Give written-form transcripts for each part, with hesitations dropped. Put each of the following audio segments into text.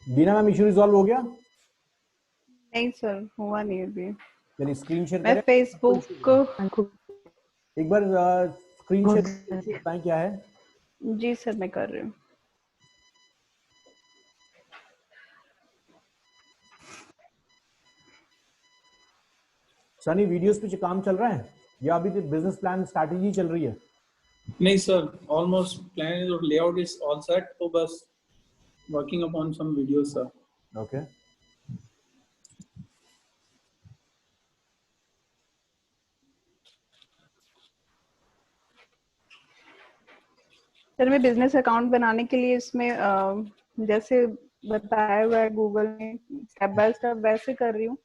बीना ma'am issue resolve हो गया? नहीं सर, हुआ नहीं अभी। चलिए स्क्रीन शेयर मैं करें। फेसबुक। एक बार स्क्रीन शेयर बताएं क्या है। जी सर, मैं कर रही हूँ। सनी वीडियोस पे काम चल रहा है या अभी बिजनेस प्लान स्ट्रैटेजी चल रही है? नहीं सर, ऑलमोस्ट प्लान और लेआउट इज ऑल सेट, तो बस working upon some videos sir. Okay sir, मैं बिजनेस अकाउंट बनाने के लिए इसमें जैसे बताया हुआ है गूगल में, स्टेप बाय स्टेप वैसे कर रही हूँ।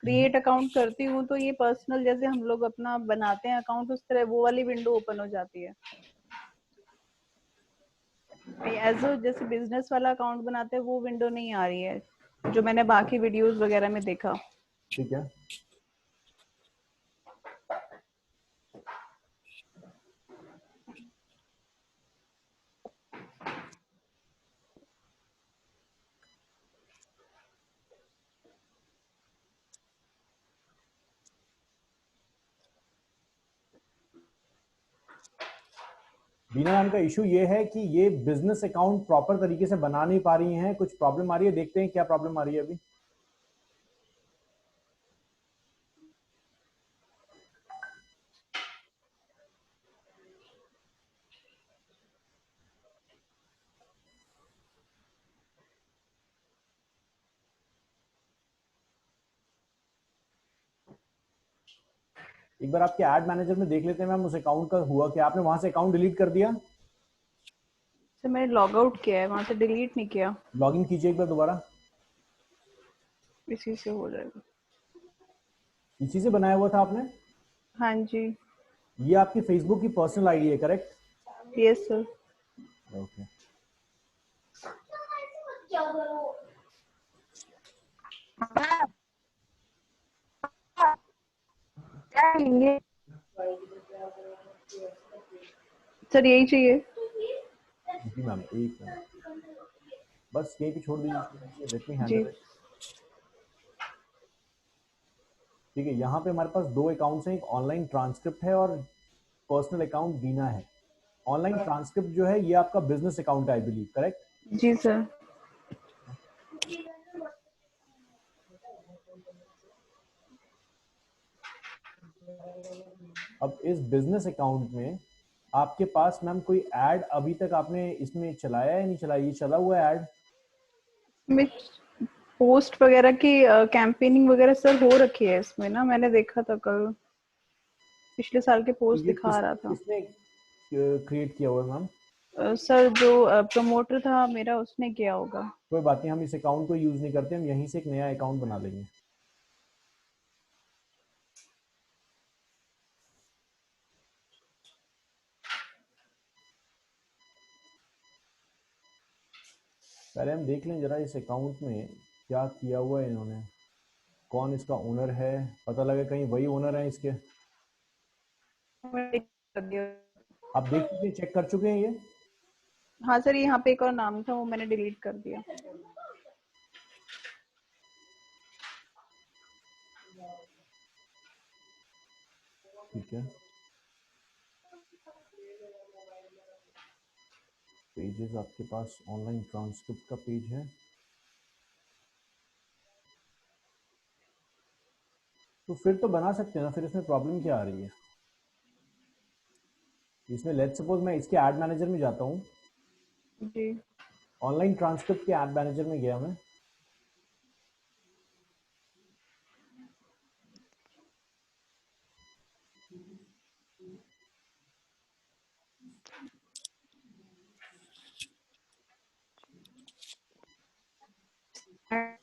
क्रिएट अकाउंट करती हूँ तो ये पर्सनल जैसे हम लोग अपना बनाते हैं अकाउंट, उस तरह वो वाली विंडो ओपन हो जाती है। एज जैसे बिजनेस वाला अकाउंट बनाते हैं वो विंडो नहीं आ रही है, जो मैंने बाकी वीडियोस वगैरह में देखा। ठीक है। बीना मैम का इशू ये है कि ये बिजनेस अकाउंट प्रॉपर तरीके से बना नहीं पा रही हैं, कुछ प्रॉब्लम आ रही है। देखते हैं क्या प्रॉब्लम आ रही है अभी। एक बार आपके एड मैनेजर में देख लेते हैं मैम उस अकाउंट का हुआ क्या। आपने वहां से अकाउंट डिलीट कर दिया? सर, मैंने लॉग आउट किया है, वहां से डिलीट नहीं किया। लॉग इन कीजिए एक बार दोबारा। इसी से हो जाएगा। इसी से बनाया हुआ था आपने? हाँ जी। ये आपकी फेसबुक की पर्सनल आईडी है, correct? Yes sir. Okay sir, यही चाहिए। जी मैम, एक मिनट बस यहीं पे छोड़ दीजिए, लेट मी जी हैंडल इट। ठीक है, यहाँ पे हमारे पास दो अकाउंट्स हैं, एक ऑनलाइन ट्रांसक्रिप्ट है और पर्सनल अकाउंट बीना है। ऑनलाइन ट्रांसक्रिप्ट जो है ये आपका बिजनेस अकाउंट है, आई बिलीव, करेक्ट? जी सर। अब इस बिजनेस अकाउंट में आपके पास मैम कोई ऐड अभी तक आपने इसमें चलाया है नहीं चलाया? ये चला हुआ है ऐड? में पोस्ट वगैरह की कैंपेनिंग वगैरह सर हो रखी है इसमें ना, मैंने देखा था कल, पिछले साल के तो पोस्ट ये दिखा रहा था। किसने क्रिएट किया हुआ है मैम? सर, जो प्रमोटर था मेरा उसने किया होगा। कोई बात नहीं, हम इस अकाउंट को यूज नहीं करते, हम यहीं से एक नया अकाउंट बना लेंगे। पहले हम देख लें जरा इस अकाउंट में क्या किया हुआ है इन्होंने, कौन इसका ओनर है। पता लगे कहीं वही ओनर है इसके। आप देख चुके, चेक कर चुके हैं ये? हाँ सर, यहाँ पे एक और नाम था, वो मैंने डिलीट कर दिया। ठीक है, पेजेस आपके पास ऑनलाइन ट्रांसक्रिप्ट का पेज है, तो फिर तो बना सकते हैं ना। फिर इसमें प्रॉब्लम क्या आ रही है? इसमें लेट्स सपोज मैं इसके ऐड मैनेजर में जाता हूँ, जी ऑनलाइन ट्रांसक्रिप्ट के ऐड मैनेजर में गया मैं।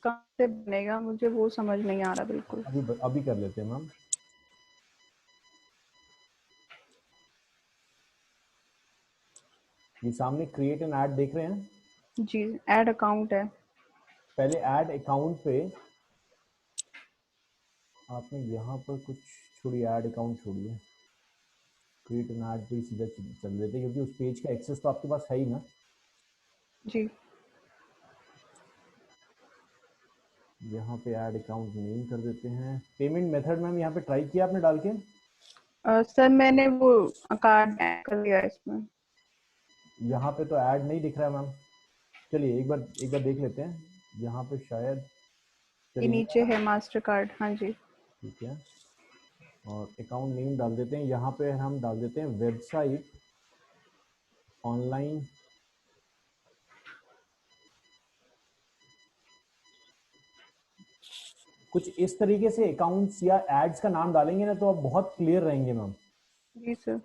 कहाँ से बनेगा, मुझे वो समझ नहीं आ रहा बिल्कुल। अभी कर लेते हैं मैम। ये सामने क्रिएट एन ऐड देख रहे हैं? जी, ऐड अकाउंट है। पहले ऐड अकाउंट पे आपने यहाँ पर कुछ छोड़िए, ऐड अकाउंट छोड़िए, क्रिएट एन ऐड पे सीधा चल देते हैं, क्योंकि उस पेज का एक्सेस तो आपके पास है ही ना। जी यहाँ पे ऐड अकाउंट नेम कर देते हैं। पेमेंट मेथड मैम यहाँ पे ट्राई किया आपने डाल के? सर मैंने वो कार्ड ऐड कर दिया इसमें। यहाँ पे तो ऐड नहीं दिख रहा है मैम। चलिए एक बार देख लेते हैं, यहाँ पे शायद। ये चलिए नीचे है मास्टर कार्ड। हाँ जी ठीक है, और अकाउंट नेम डाल देते हैं। यहाँ पे हम डाल देते हैं वेबसाइट ऑनलाइन कुछ इस तरीके से अकाउंट्स या एड्स का नाम डालेंगे ना तो आप बहुत क्लियर रहेंगे मैम। जी सर।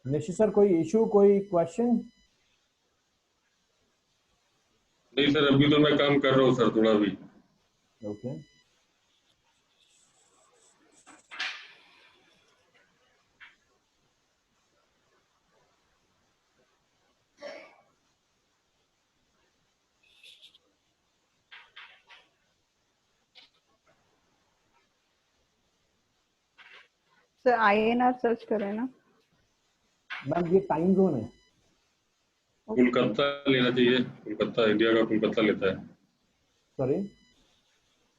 निश्चित सर, कोई इशू, कोई क्वेश्चन? नहीं सर, अभी तो मैं काम कर रहा हूँ सर, थोड़ा भी। ओके सर INR सर्च करें ना? मैम ये टाइम जोन है। कोलकाता लेना चाहिए, कोलकाता, इंडिया का कोलकाता लेता है। सॉरी,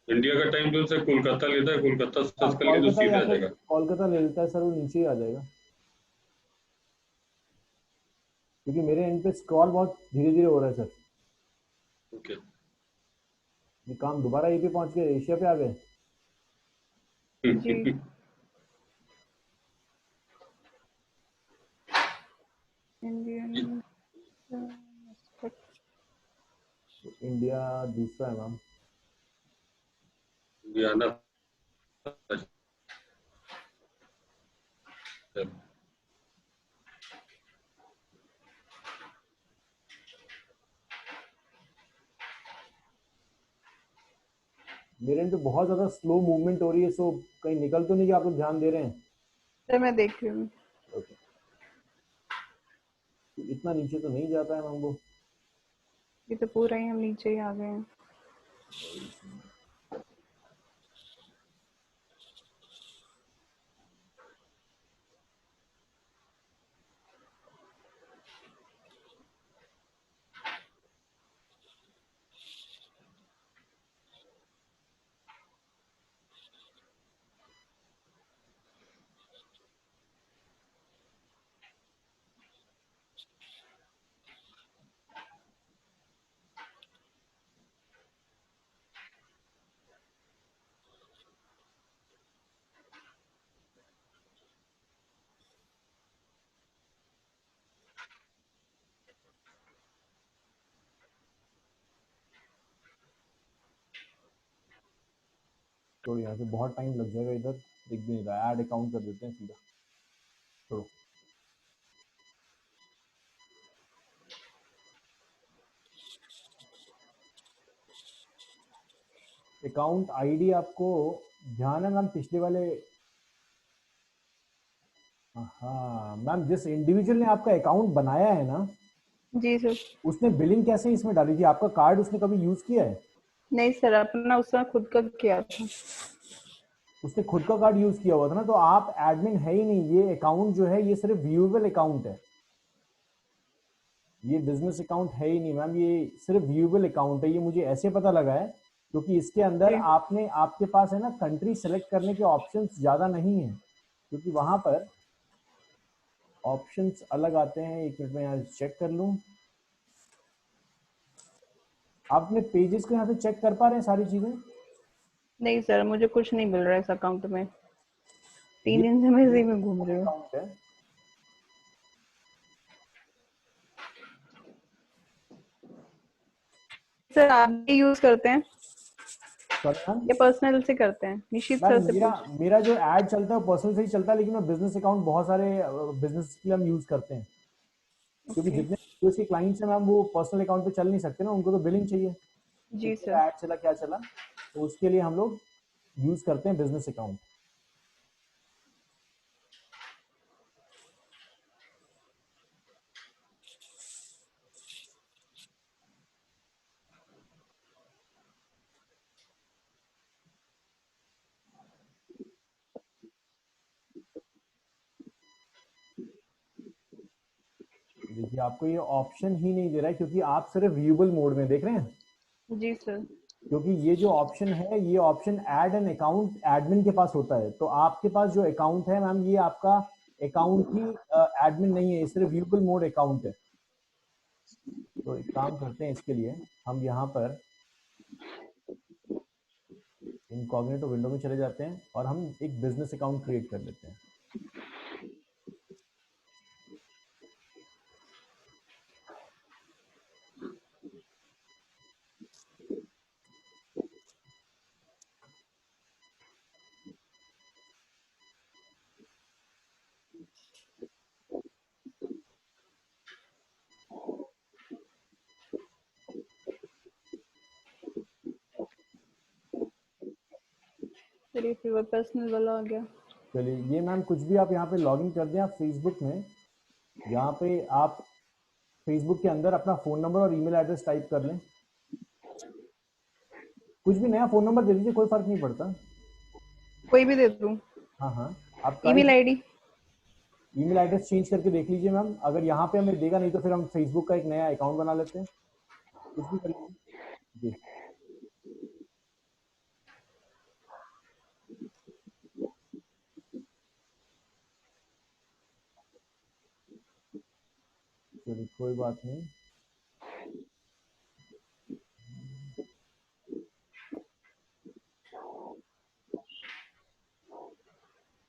इंडिया का टाइम जोन से कोलकाता लेता है, कोलकाता सर्च कर लिए तो कोलकाता सीधे या आ फिर जाएगा। कोलकाता ले लेता है सर, वो नीचे ही आ जाएगा, क्योंकि मेरे एंड पे स्क्रॉल बहुत धीरे धीरे हो रहा है सर। ओके। ये काम दोबारा ये पे पहुंच गए, एशिया पे आ गए। जी इंडियन इंडिया दूसरा है मैम। इंडिया आना। मेरे एंड पे बहुत ज्यादा स्लो मूवमेंट हो रही है, सो कहीं निकल तो नहीं कि आप लोग ध्यान दे रहे हैं? सर मैं देख रही हूँ। ओके, इतना नीचे तो नहीं जाता है मैम वो। ये तो पूरा ही हम नीचे ही आ गए हैं। तो यहाँ से बहुत टाइम लग जाएगा, इधर दिख भी नहीं रहा। ऐड अकाउंट कर देते हैं सीधा। छोड़ो, अकाउंट आईडी आपको ध्यान है मैम पिछले वाले? हाँ मैम, जिस इंडिविजुअल ने आपका अकाउंट बनाया है ना, जी सर। उसने बिलिंग कैसे इसमें डाली थी? आपका कार्ड उसने कभी यूज किया है? नहीं सर, अपना उसने खुद का किया था। उसने खुद का कार्ड यूज किया हुआ था ना, तो आप एडमिन है ही नहीं। ये अकाउंट जो है ये सिर्फ व्यूएबल अकाउंट है, ये बिजनेस अकाउंट है ही नहीं मैम, ये सिर्फ व्यूएबल अकाउंट है। ये मुझे ऐसे पता लगा है क्योंकि इसके अंदर जी आपने, आपके पास है ना, कंट्री सेलेक्ट करने के ऑप्शंस ज्यादा नहीं है, क्योंकि वहां पर ऑप्शंस अलग आते हैं। एक मिनट में यहाँ चेक कर लूं। आप अपने पेजेस को यहाँ से चेक कर पा रहे हैं सारी चीजें? नहीं सर, मुझे कुछ नहीं मिल रहा है इस अकाउंट में। 3 ये दिन से मैं इसी में घूम रही हूँ। अकाउंट है। सर आप भी यूज करते हैं सॉरी मैम, या पर्सनल से करते हैं? निश्चित सर मैम से मेरा पूछ। मेरा जो एड चलता है पर्सनल से ही चलता है, लेकिन मैं बिजनेस अकाउंट बहुत सारे बिजनेस के लिए हम यूज करते हैं, क्योंकि ओके जितने उसके क्लाइंट्स हैं मैम वो पर्सनल अकाउंट पे चल नहीं सकते ना, उनको तो बिलिंग चाहिए। जी सर। ऐड चला क्या चला, तो उसके लिए हम लोग यूज करते हैं बिजनेस अकाउंट। देखिए आपको ये ऑप्शन ही नहीं दे रहा है क्योंकि आप सिर्फ व्यूएबल मोड में देख रहे हैं। जी सर। क्योंकि ये जो ऑप्शन है, ये option add an account admin के पास होता है, तो आपके पास जो अकाउंट है मैम, ये आपका अकाउंट ही एडमिन नहीं है, ये सिर्फ व्यूएबल मोड अकाउंट है। तो एक काम करते हैं, इसके लिए हम यहाँ पर इनकॉग्निटो विंडो में चले जाते हैं और हम एक बिजनेस अकाउंट क्रिएट कर लेते हैं। चलिए फिर वो पर्सनल वाला आ गया। चलिए ये मैम कुछ भी आप यहाँ पे लॉग इन कर दें आप फेसबुक में, यहाँ पे आप फेसबुक के अंदर अपना फ़ोन नंबर और ईमेल एड्रेस टाइप कर लें। कुछ भी नया फ़ोन नंबर दे दीजिए, कोई फ़र्क नहीं पड़ता। कोई भी दे दूँ? हाँ हाँ, आप email ID? Email address change करके देख लीजिए मैम, अगर यहाँ पे हमें देगा, नहीं तो फिर हम फेसबुक का एक नया अकाउंट बना लेते हैं, कुछ भी कर लीजिए जी। चलिए कोई बात नहीं।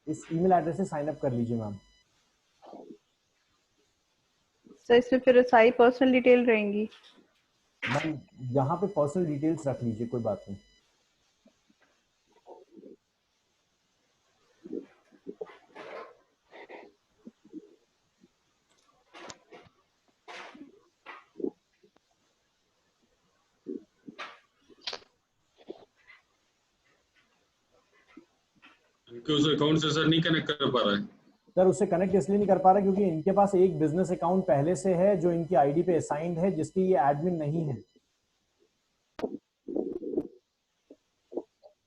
इस ईमेल एड्रेस से साइन अप कर लीजिए मैम। सर इसमें फिर सारी पर्सनल डिटेल रहेंगी? मैम यहाँ पे पर्सनल डिटेल्स रख लीजिए, कोई बात नहीं। इनके उस अकाउंट से सर नहीं कनेक्ट कर पा रहा है। सर उससे कनेक्ट इसलिए नहीं कर पा रहा क्योंकि इनके पास एक बिजनेस अकाउंट पहले से है जो इनकी आईडी पे असाइंड है, जिसकी ये एडमिन नहीं है।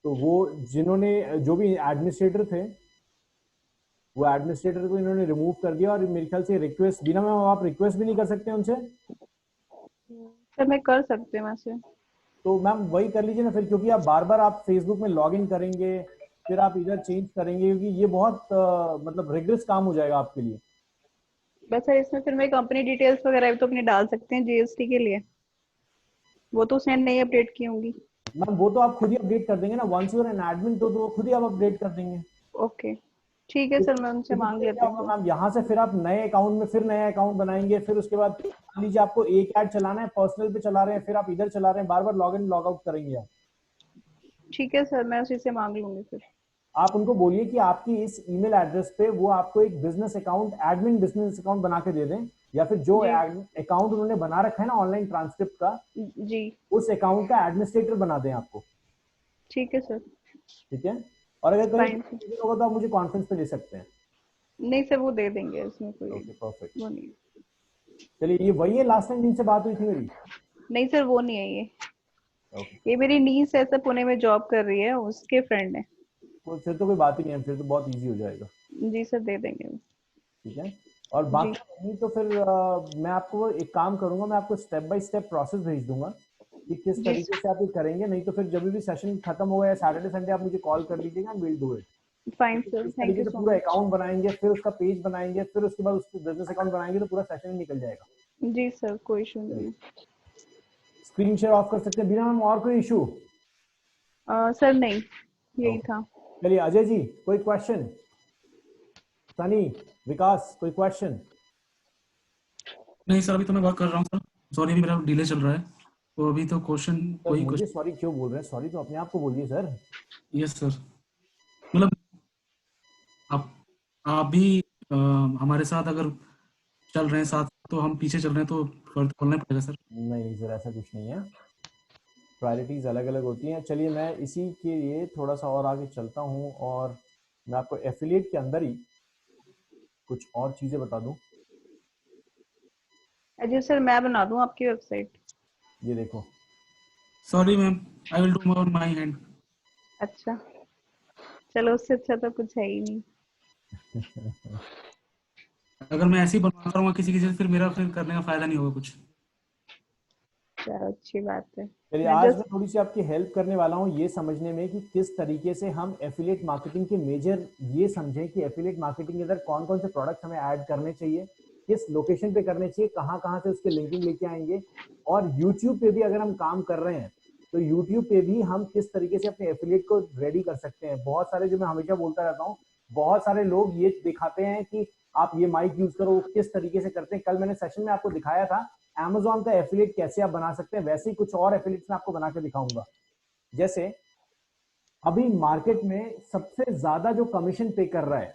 तो वो जिन्होंने जो भी एडमिनिस्ट्रेटर थे, वो एडमिनिस्ट्रेटर को इन्होंने रिमूव कर दिया, और मेरे ख्याल से रिक्वेस्ट बिना, मैम आप रिक्वेस्ट भी नहीं कर सकते उनसे। सर मैं कर सकती हूँ वैसे। तो मैम वही कर लीजिए ना फिर, क्योंकि आप बार बार आप फेसबुक में लॉग इन करेंगे, फिर आप इधर चेंज करेंगे, क्योंकि ये बहुत मतलब रिग्रेस काम हो जाएगा आपके लिए। बस सर इसमें फिर मैं कंपनी डिटेल्स वगैरह भी तो अपनी डाल सकते हैं जीएसटी के लिए, वो तो उसने नहीं अपडेट की होंगी। मैम वो तो आप खुद ही अपडेट कर देंगे ना, once you are an admin, तो खुद ही आप अपडेट कर देंगे। ओके ठीक है सर, मैं उनसे मांग लेती हूँ। मैम यहाँ से फिर आप नए अकाउंट में फिर नया अकाउंट बनाएंगे, फिर उसके बाद मान लीजिए आपको एक ऐड चलाना है, पर्सनल पे चला रहे हैं, फिर आप इधर चला रहे हैं, बार बार लॉग इन लॉग आउट करेंगे आप। ठीक है सर, मैं उसी से मांग लूंगी फिर। आप उनको बोलिए कि आपकी इस ईमेल एड्रेस पे वो आपको एक business account, admin business account बना के दे दें, या फिर जो अकाउंट उन्होंने बना रखा है ना ऑनलाइन ट्रांसक्रिप्ट का, जी उस अकाउंट का एडमिनिस्ट्रेटर बना दें आपको। ठीक है सर। ठीक है, और अगर कहीं Fine, sir. होगा तो आप मुझे कॉन्फ्रेंस पे ले सकते हैं। नहीं सर वो दे देंगे, इसमें कोई ओके परफेक्ट। वो नहीं। चलिए ये वही है लास्ट टाइम जिनसे बात हुई थी मेरी? नहीं सर वो नहीं है ये। ओके, ये मेरी नीस है सर, पुणे में जॉब कर रही है, उसके फ्रेंड है। तो फिर तो कोई बात ही नहीं है, फिर तो बहुत इजी हो जाएगा। जी सर दे देंगे। ठीक है, और बाकी नहीं तो फिर मैं आपको एक काम करूंगा, मैं आपको स्टेप बाय स्टेप प्रोसेस भेज दूंगा कि किस जी तरीके से आप ये करेंगे। नहीं तो फिर जब भी सेशन खत्म होगा या सैटरडे संडे आप मुझे कॉल कर लीजिएगा, will do it. Fine sir, इस थैंक तरीके यू से सो पूरा मच। अकाउंट बनाएंगे, फिर उसका पेज बनाएंगे, फिर उसके बाद उसको बिजनेस अकाउंट बनाएंगे, तो पूरा सेशन ही निकल जाएगा। जी सर कोई इशू नहीं स्क्रीन शेयर ऑफ कर सकते हैं बिना मैम, और कोई इशू? सर नहीं, यही था। चलिए अजय जी कोई क्वेश्चन? सनी, विकास कोई क्वेश्चन? नहीं सर अभी तो मैं वर्क कर रहा हूँ सर, सॉरी अभी मेरा डिले चल रहा है, तो अभी तो क्वेश्चन कोई मुझे क्वेश्चन। सॉरी क्यों बोल रहे हैं? सॉरी तो अपने आप को बोलिए सर। यस सर, मतलब आप भी हमारे साथ अगर चल रहे हैं साथ, तो हम पीछे चल रहे हैं, तो फर्क बोलना पड़ेगा सर। नहीं नहीं सर, ऐसा कुछ नहीं है, प्रायोरिटीज अलग अलग होती हैं। चलिए मैं इसी के लिए थोड़ा सा और आगे चलता हूँ और मैं आपको एफिलिएट के अंदर ही कुछ और चीजें बता दूं। अजय सर मैं बना दूं आपकी वेबसाइट? ये देखो, sorry ma'am, I will do on my hand. अच्छा, चलो उससे अच्छा तो कुछ है ही नहीं। अगर मैं ऐसे ही बनवाता रहूंगा किसी किसी से, फिर मेरा फिर करने का फायदा नहीं होगा कुछ। चलो अच्छी बात है। चलिए मैं आज जस्ट मैं थोड़ी सी आपकी हेल्प करने वाला हूँ ये समझने में कि किस तरीके से हम एफिलिएट मार्केटिंग के मेजर ये समझें कि एफिलिएट मार्केटिंग के अंदर कौन कौन से प्रोडक्ट हमें ऐड करने चाहिए, किस लोकेशन पे करने चाहिए, कहाँ कहाँ से उसके लिंकिंग लेके आएंगे, और यूट्यूब पे भी अगर हम काम कर रहे हैं तो यूट्यूब पे भी हम किस तरीके से अपने एफिलिएट को रेडी कर सकते हैं। बहुत सारे, जो मैं हमेशा बोलता रहता हूँ, बहुत सारे लोग ये दिखाते हैं कि आप ये माइक यूज करो, किस तरीके से करते हैं। कल मैंने सेशन में आपको दिखाया था Amazon का एफिलिएट कैसे आप बना सकते हैं, वैसे ही कुछ और एफिलिएट्स मैं आपको बना के दिखाऊंगा। जैसे अभी मार्केट में सबसे ज्यादा जो कमीशन पे कर रहा है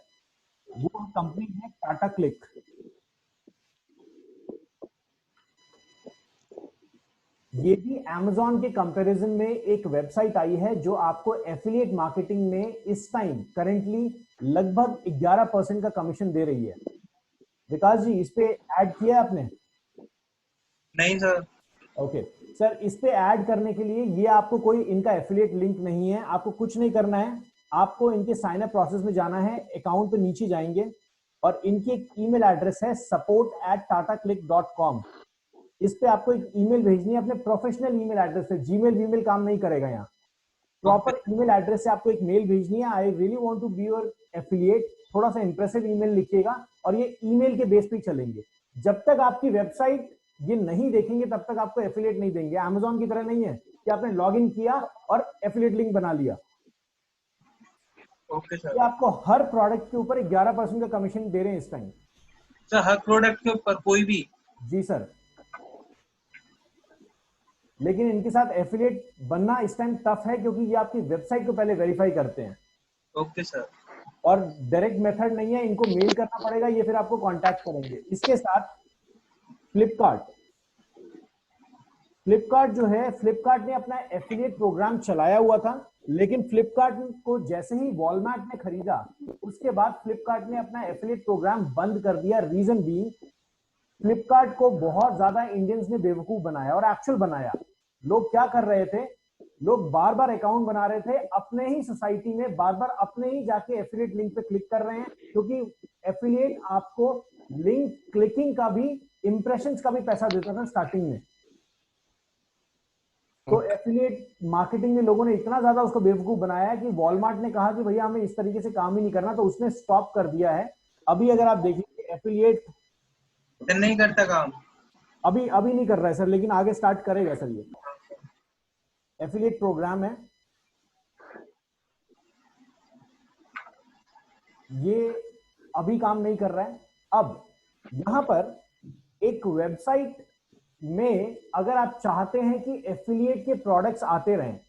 वो कंपनी है टाटा क्लिक। ये भी Amazon के कंपैरिजन में एक वेबसाइट आई है जो आपको एफिलिएट मार्केटिंग में इस टाइम करेंटली लगभग 11% का कमीशन दे रही है। विकास जी, इस पे ऐड किया है आपने? नहीं सर। ओके सर, इस पे ऐड करने के लिए ये आपको कोई इनका एफिलिएट लिंक नहीं है, आपको कुछ नहीं करना है। आपको इनके साइन अप प्रोसेस में जाना है, अकाउंट पे नीचे जाएंगे और इनकी एक ईमेल एड्रेस है support@tataclick.com। इस पे आपको एक ईमेल भेजनी है अपने प्रोफेशनल ईमेल एड्रेस से। जीमेल वीमेल काम नहीं करेगा यहाँ। प्रॉपर ईमेल एड्रेस से आपको एक मेल भेजनी है, I really want to be your affiliate, थोड़ा सा इंप्रेसिव ईमेल लिखिएगा और ये ईमेल के बेस पे चलेंगे। जब तक आपकी वेबसाइट ये नहीं देखेंगे तब तक आपको एफिलिएट नहीं देंगे। Amazon की तरह नहीं है कि आपने लॉग इन किया और एफिलिएट लिंक बना लिया। Okay sir. ये आपको हर प्रोडक्ट के ऊपर 11% का कमीशन दे रहे हैं इस टाइम। सर हर प्रोडक्ट के ऊपर कोई भी? जी सर, लेकिन इनके साथ एफिलिएट बनना इस टाइम टफ है क्योंकि ये आपकी वेबसाइट को पहले वेरीफाई करते हैं। Okay sir. और डायरेक्ट मेथड नहीं है, इनको मेल करना पड़ेगा, ये फिर आपको कांटेक्ट करेंगे। इसके साथ फ्लिपकार्ट जो है, फ्लिपकार्ट ने अपना एफिलिएट प्रोग्राम चलाया हुआ था, लेकिन फ्लिपकार्ट को जैसे ही वॉलमार्ट ने खरीदा उसके बाद फ्लिपकार्ट ने अपना एफिलिएट प्रोग्राम बंद कर दिया। रीजन बीइंग, फ्लिपकार्ट को बहुत ज्यादा इंडियंस ने बेवकूफ बनाया और एक्चुअल बनाया। लोग क्या कर रहे थे, लोग बार बार अकाउंट बना रहे थे अपने ही सोसाइटी में, बार बार अपने ही जाके एफिलिएट लिंक पे क्लिक कर रहे हैं, क्योंकि एफिलिएट आपको लिंक क्लिकिंग का भी, इंप्रेशंस का भी पैसा देता था स्टार्टिंग में। तो एफिलिएट मार्केटिंग में लोगों ने इतना ज्यादा उसको बेवकूफ बनाया है कि वॉलमार्ट ने कहा कि भैया हमें इस तरीके से काम ही नहीं करना, तो उसने स्टॉप कर दिया है। अभी अगर आप देखिए एफिलिएट नहीं करता काम। अभी नहीं कर रहा है सर, लेकिन आगे स्टार्ट करेगा सर। ये एफिलिएट प्रोग्राम है, ये अभी काम नहीं कर रहा है। अब यहां पर एक वेबसाइट में अगर आप चाहते हैं कि एफिलिएट के प्रोडक्ट्स आते रहें,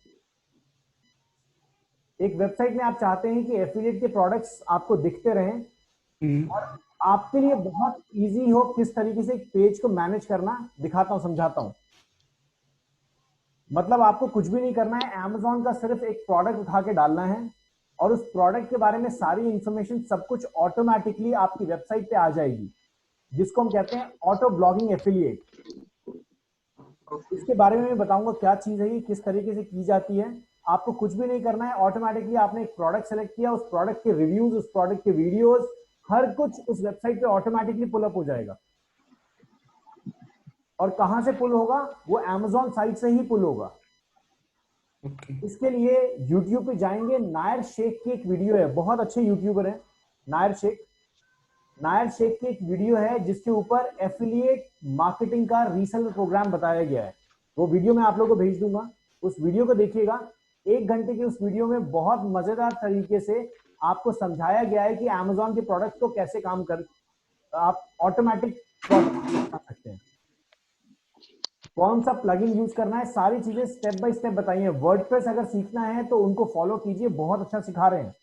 एक वेबसाइट में आप चाहते हैं कि एफिलिएट के प्रोडक्ट्स आपको दिखते रहें और आपके लिए बहुत इजी हो किस तरीके से एक पेज को मैनेज करना, दिखाता हूं, समझाता हूं। मतलब आपको कुछ भी नहीं करना है, Amazon का सिर्फ एक प्रोडक्ट उठा के डालना है और उस प्रोडक्ट के बारे में सारी इंफॉर्मेशन सब कुछ ऑटोमेटिकली आपकी वेबसाइट पे आ जाएगी, जिसको हम कहते हैं ऑटो ब्लॉगिंग एफिलिएट। इसके बारे में मैं बताऊंगा क्या चीज है ये, किस तरीके से की जाती है। आपको कुछ भी नहीं करना है, ऑटोमेटिकली आपने एक प्रोडक्ट सेलेक्ट किया, उस प्रोडक्ट के रिव्यूज, उस प्रोडक्ट के वीडियोस, हर कुछ उस वेबसाइट पे ऑटोमेटिकली पुल अप हो जाएगा। और कहां से पुल होगा? वो Amazon साइट से ही पुल होगा। इसके लिए YouTube पे जाएंगे, नायर शेख की एक वीडियो है, बहुत अच्छे यूट्यूबर है नायर शेख। नायर शेख की एक वीडियो है जिसके ऊपर एफिलिएट मार्केटिंग का रीसेलर प्रोग्राम बताया गया है। वो वीडियो मैं आप लोगों को भेज दूंगा, उस वीडियो को देखिएगा। 1 घंटे की उस वीडियो में बहुत मजेदार तरीके से आपको समझाया गया है कि Amazon के प्रोडक्ट को कैसे काम कर, आप ऑटोमेटिक बना सकते हैं, कौन सा प्लगइन यूज करना है, सारी चीजें स्टेप बाय स्टेप बताई है। वर्डप्रेस अगर सीखना है तो उनको फॉलो कीजिए, बहुत अच्छा सिखा रहे हैं।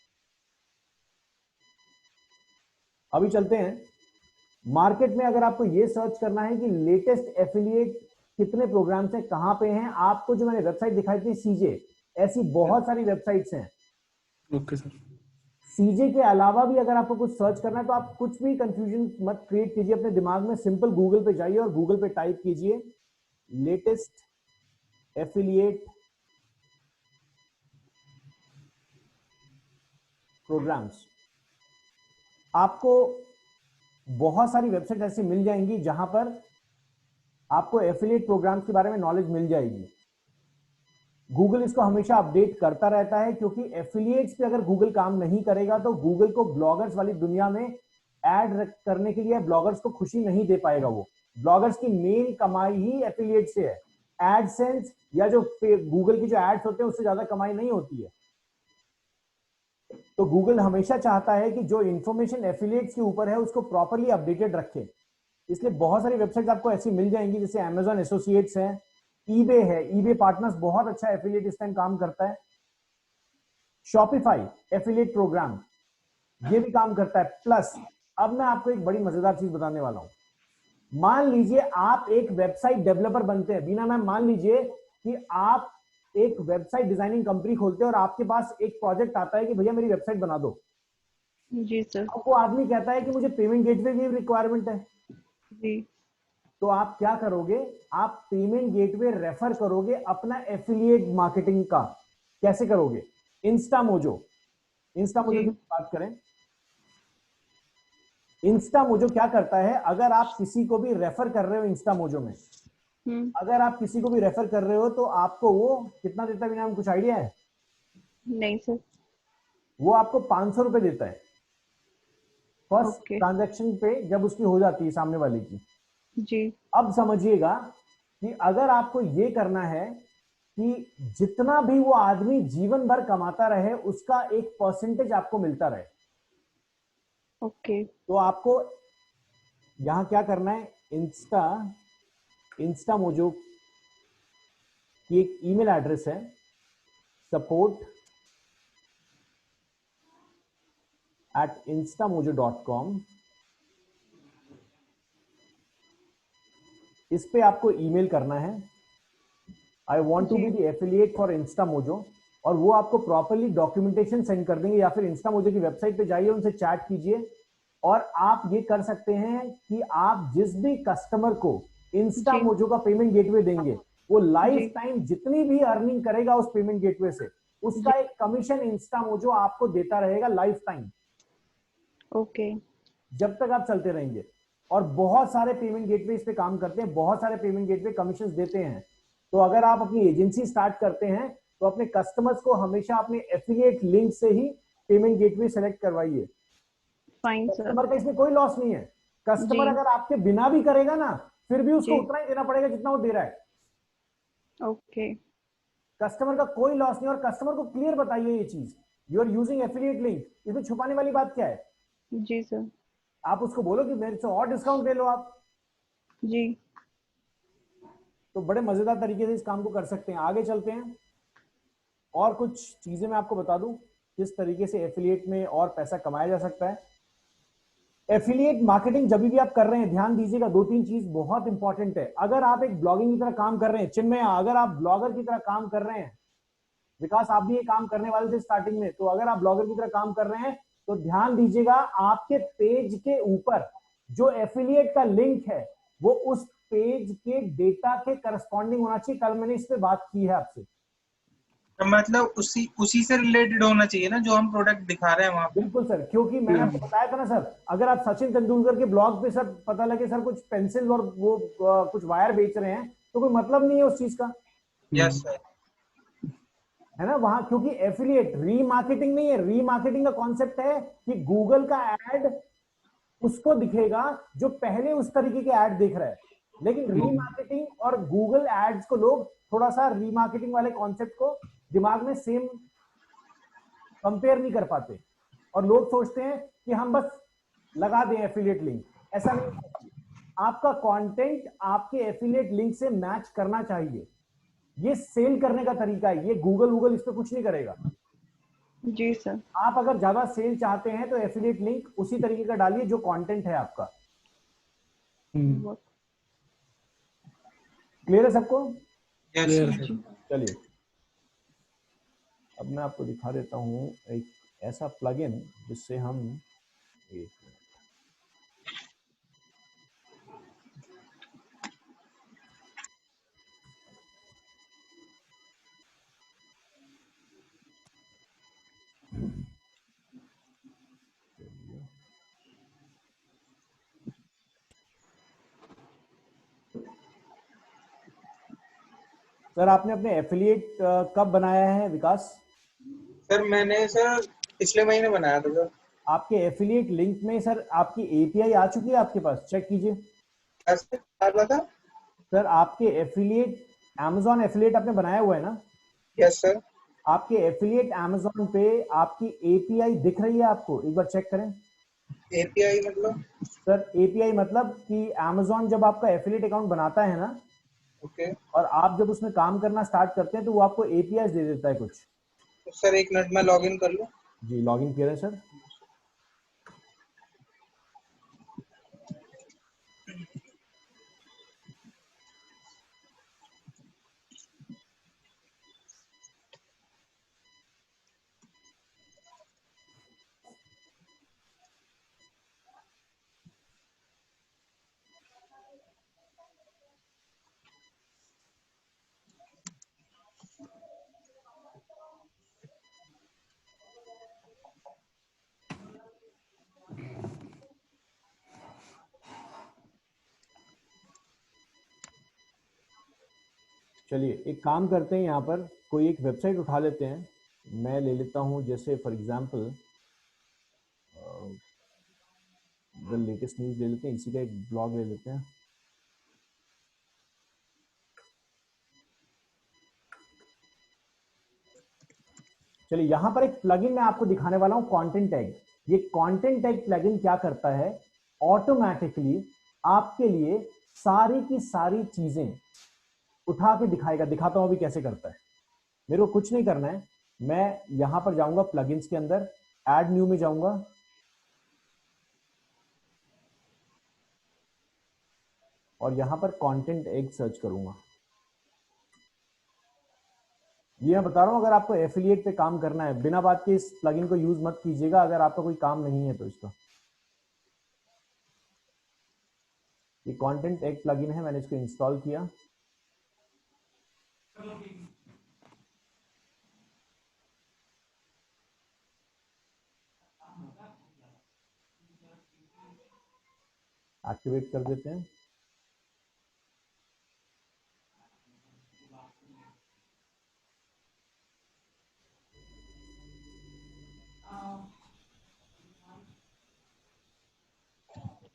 अभी चलते हैं मार्केट में। अगर आपको ये सर्च करना है कि लेटेस्ट एफिलिएट कितने प्रोग्राम्स हैं, कहाँ पे हैं। आपको जो मैंने वेबसाइट दिखाई थी सीजे, ऐसी बहुत सारी वेबसाइट्स हैं। Okay sir. सीजे के अलावा भी अगर आपको कुछ सर्च करना है तो आप कुछ भी कंफ्यूजन मत क्रिएट कीजिए अपने दिमाग में, सिंपल गूगल पे जाइए और गूगल पे टाइप कीजिए लेटेस्ट एफिलिएट प्रोग्राम्स। आपको बहुत सारी वेबसाइट ऐसी मिल जाएंगी जहां पर आपको एफिलिएट प्रोग्राम्स के बारे में नॉलेज मिल जाएगी। गूगल इसको हमेशा अपडेट करता रहता है, क्योंकि एफिलिएट्स पे अगर गूगल काम नहीं करेगा तो गूगल को ब्लॉगर्स वाली दुनिया में ऐड करने के लिए ब्लॉगर्स को खुशी नहीं दे पाएगा। वो ब्लॉगर्स की मेन कमाई ही एफिलिएट से है। एडसेंस या जो गूगल की जो एड्स होते हैं उससे ज्यादा कमाई नहीं होती है। तो गूगल हमेशा चाहता है कि जो इंफॉर्मेशन एफिलिएट्स के ऊपर है उसको प्रॉपरली अपडेटेड रखे। इसलिए बहुत सारी वेबसाइट्स आपको ऐसी मिल जाएंगी, जैसे Amazon एसोसिएट्स है, ईबे है, ईबे पार्टनर्स बहुत अच्छा एफिलिएट इस टाइम काम करता है। शॉपिफाई एफिलिएट प्रोग्राम ये भी काम करता है। प्लस अब मैं आपको एक बड़ी मजेदार चीज बताने वाला हूं। मान लीजिए आप एक वेबसाइट डेवलपर बनते हैं, बीना मैम, मान लीजिए कि आप एक वेबसाइट डिजाइनिंग कंपनी खोलते हैं और आपके पास एक प्रोजेक्ट आता है कि भैया मेरी वेबसाइट बना दो। जी सर। अब वो आदमी कहता है कि मुझे पेमेंट गेटवे की रिक्वायरमेंट है। जी। तो आप क्या करोगे, आप पेमेंट गेटवे रेफर करोगे अपना एफिलिएट मार्केटिंग का। कैसे करोगे? इंस्टामोजो। इंस्टामोजो की बात करें, इंस्टामोजो क्या करता है, अगर आप किसी को भी रेफर कर रहे हो इंस्टामोजो में, अगर आप किसी को भी रेफर कर रहे हो तो आपको वो कितना देता है, बिना कुछ आइडिया है? नहीं सर। वो आपको 500 रुपए देता है फर्स्ट ओके। ट्रांजैक्शन पे, जब उसकी हो जाती है सामने वाले की। जी। अब समझिएगा कि अगर आपको ये करना है कि जितना भी वो आदमी जीवन भर कमाता रहे उसका एक परसेंटेज आपको मिलता रहे, ओके। तो आपको यहां क्या करना है, इंस्टामोजो की एक ईमेल एड्रेस है support@instamojo.com। इस पे आपको ईमेल करना है, I want to be the affiliate for Instamojo, और वो आपको प्रॉपरली डॉक्यूमेंटेशन सेंड कर देंगे। या फिर इंस्टामोजो की वेबसाइट पे जाइए, उनसे चैट कीजिए, और आप ये कर सकते हैं कि आप जिस भी कस्टमर को इंस्टामोजो का पेमेंट गेटवे देंगे, वो लाइफ टाइम जितनी भी अर्निंग करेगा उस पेमेंट गेटवे से, उसका एक कमीशन इंस्टामोजो आपको देता रहेगा लाइफ टाइम, ओके। जब तक आप चलते रहेंगे। और बहुत सारे पेमेंट गेटवे इस पे काम करते हैं, बहुत सारे पेमेंट गेटवे कमीशन देते हैं। तो अगर आप अपनी एजेंसी स्टार्ट करते हैं तो अपने कस्टमर्स को हमेशा अपने एफिलिएट लिंक से ही पेमेंट गेटवे सेलेक्ट करवाइए। Fine sir. कस्टमर का इसमें कोई लॉस नहीं है। कस्टमर अगर आपके बिना भी करेगा ना, फिर भी उसको उतना ही देना पड़ेगा जितना वो दे रहा है। ओके। कस्टमर का कोई लॉस नहीं। और कस्टमर को क्लियर बताइए ये चीज, you are using affiliate link, इसमें छुपाने वाली बात क्या है? जी सर। आप उसको बोलो कि मेरे से और डिस्काउंट ले लो आप। जी। तो बड़े मजेदार तरीके से इस काम को कर सकते हैं। आगे चलते हैं, और कुछ चीजें मैं आपको बता दूं किस तरीके से एफिलिएट में और पैसा कमाया जा सकता है। एफिलिएट मार्केटिंग जब भी आप कर रहे हैं, ध्यान दीजिएगा, दो तीन चीज बहुत इंपॉर्टेंट है। अगर आप एक ब्लॉगिंग की तरह काम कर रहे हैं, चिन्मय अगर आप ब्लॉगर की तरह काम कर रहे हैं, विकास आप भी ये काम करने वाले थे स्टार्टिंग में, तो अगर आप ब्लॉगर की तरह काम कर रहे हैं तो ध्यान दीजिएगा, आपके पेज के ऊपर जो एफिलिएट का लिंक है वो उस पेज के डेटा के करस्पॉन्डिंग होना चाहिए। कल मैंने इस पे बात की है आपसे। मतलब उसी से रिलेटेड होना चाहिए ना जो हम प्रोडक्ट दिखा रहे हैं वहां पे। बिल्कुल सर, क्योंकि मैंने आपको बताया था ना सर, अगर आप सचिन तेंदुलकर के ब्लॉग पे सर पता लगे सर कुछ पेंसिल और वो कुछ वायर बेच रहे हैं, तो कोई मतलब नहीं है उस चीज का। Yes sir. है ना, वहां क्योंकि एफिलिएट रीमार्केटिंग नहीं है। रीमार्केटिंग का कॉन्सेप्ट है कि गूगल का एड उसको दिखेगा जो पहले उस तरीके के ऐड देख रहा है। लेकिन रीमार्केटिंग और गूगल एड्स को लोग थोड़ा सा रीमार्केटिंग वाले कॉन्सेप्ट को दिमाग में सेम कंपेयर नहीं कर पाते, और लोग सोचते हैं कि हम बस लगा दें एफिलिएट लिंक। ऐसा नहीं, आपका कंटेंट आपके एफिलिएट लिंक से मैच करना चाहिए। ये सेल करने का तरीका है, ये गूगल इस पे कुछ नहीं करेगा। जी सर। आप अगर ज्यादा सेल चाहते हैं तो एफिलिएट लिंक उसी तरीके का डालिए जो कंटेंट है आपका। क्लियर है सबको? Yes clear sir. है। चलिए अब मैं आपको दिखा देता हूँ एक ऐसा प्लगइन जिससे हम एक सर आपने अपने एफिलिएट कब बनाया है विकास? सर मैंने सर पिछले महीने बनाया था सर। आपके एफिलिएट लिंक में सर आपकी एपीआई आ चुकी है आपके पास? चेक कीजिए ऐसे डाला था। सर। आपके एफिलिएट Amazon एफिलिएट आपने बनाया हुआ है ना? Yes sir. आपके एफिलिएट Amazon पे आपकी एपीआई दिख रही है आपको? एक बार चेक करें एपीआई मतलब? सर। एपीआई मतलब कि Amazon जब आपका एफिलिएट अकाउंट बनाता है ना ओके। और आप जब उसमें काम करना स्टार्ट करते हैं तो वो आपको एपीआई दे देता है कुछ। तो सर 1 मिनट में लॉग इन कर लूँ? जी लॉगिन किया है सर। चलिए एक काम करते हैं, यहाँ पर कोई एक वेबसाइट उठा लेते हैं। मैं ले लेता हूँ जैसे for example the latest news ले लेते हैं, इसी का एक ब्लॉग ले लेते हैं। चलिए यहाँ पर एक प्लगइन मैं आपको दिखाने वाला हूँ, कंटेंट टैग। ये कंटेंट टैग प्लगइन क्या करता है, ऑटोमेटिकली आपके लिए सारी की सारी चीजें उठा के दिखाएगा। दिखाता हूं अभी कैसे करता है। मेरे को कुछ नहीं करना है, मैं यहां पर जाऊंगा प्लगइन्स के अंदर, ऐड न्यू में जाऊंगा और यहां पर कंटेंट एग सर्च करूंगा। ये मैं बता रहा हूं, अगर आपको एफिलिएट पे काम करना है बिना बात के इस प्लगइन को यूज मत कीजिएगा, अगर आपका कोई काम नहीं है तो। इसका ये कंटेंट एग प्लगइन है, मैंने इसको इंस्टॉल किया। एक्टिवेट कर देते हैं।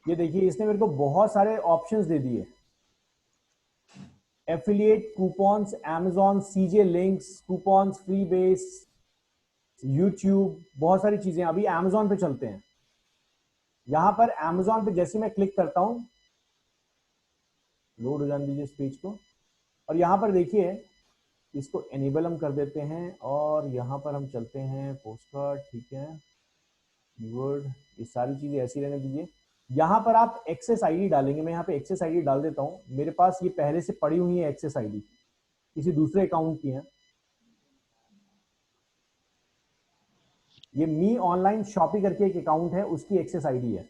ये देखिए इसने मेरे को बहुत सारे ऑप्शंस दे दिए, affiliate coupons, Amazon CJ links, coupons, free base, YouTube, बहुत सारी चीजें। अभी Amazon पे चलते हैं। यहां पर Amazon पे जैसे मैं क्लिक करता हूं, लोड हो जाने दीजिए इस पेज को, और यहां पर देखिए इसको एनेबल हम कर देते हैं और यहां पर हम चलते हैं पोस्ट कार्ड, ठीक है, कीवर्ड, ये सारी चीजें ऐसी रहने दीजिए। यहां पर आप एक्सेस आईडी डालेंगे। मैं यहां पे एक्सेस आईडी डाल देता हूं, मेरे पास ये पहले से पड़ी हुई है एक्सेस आईडी, किसी दूसरे अकाउंट की है। ये मी ऑनलाइन शॉपिंग करके एक अकाउंट है, उसकी एक्सेस आईडी है।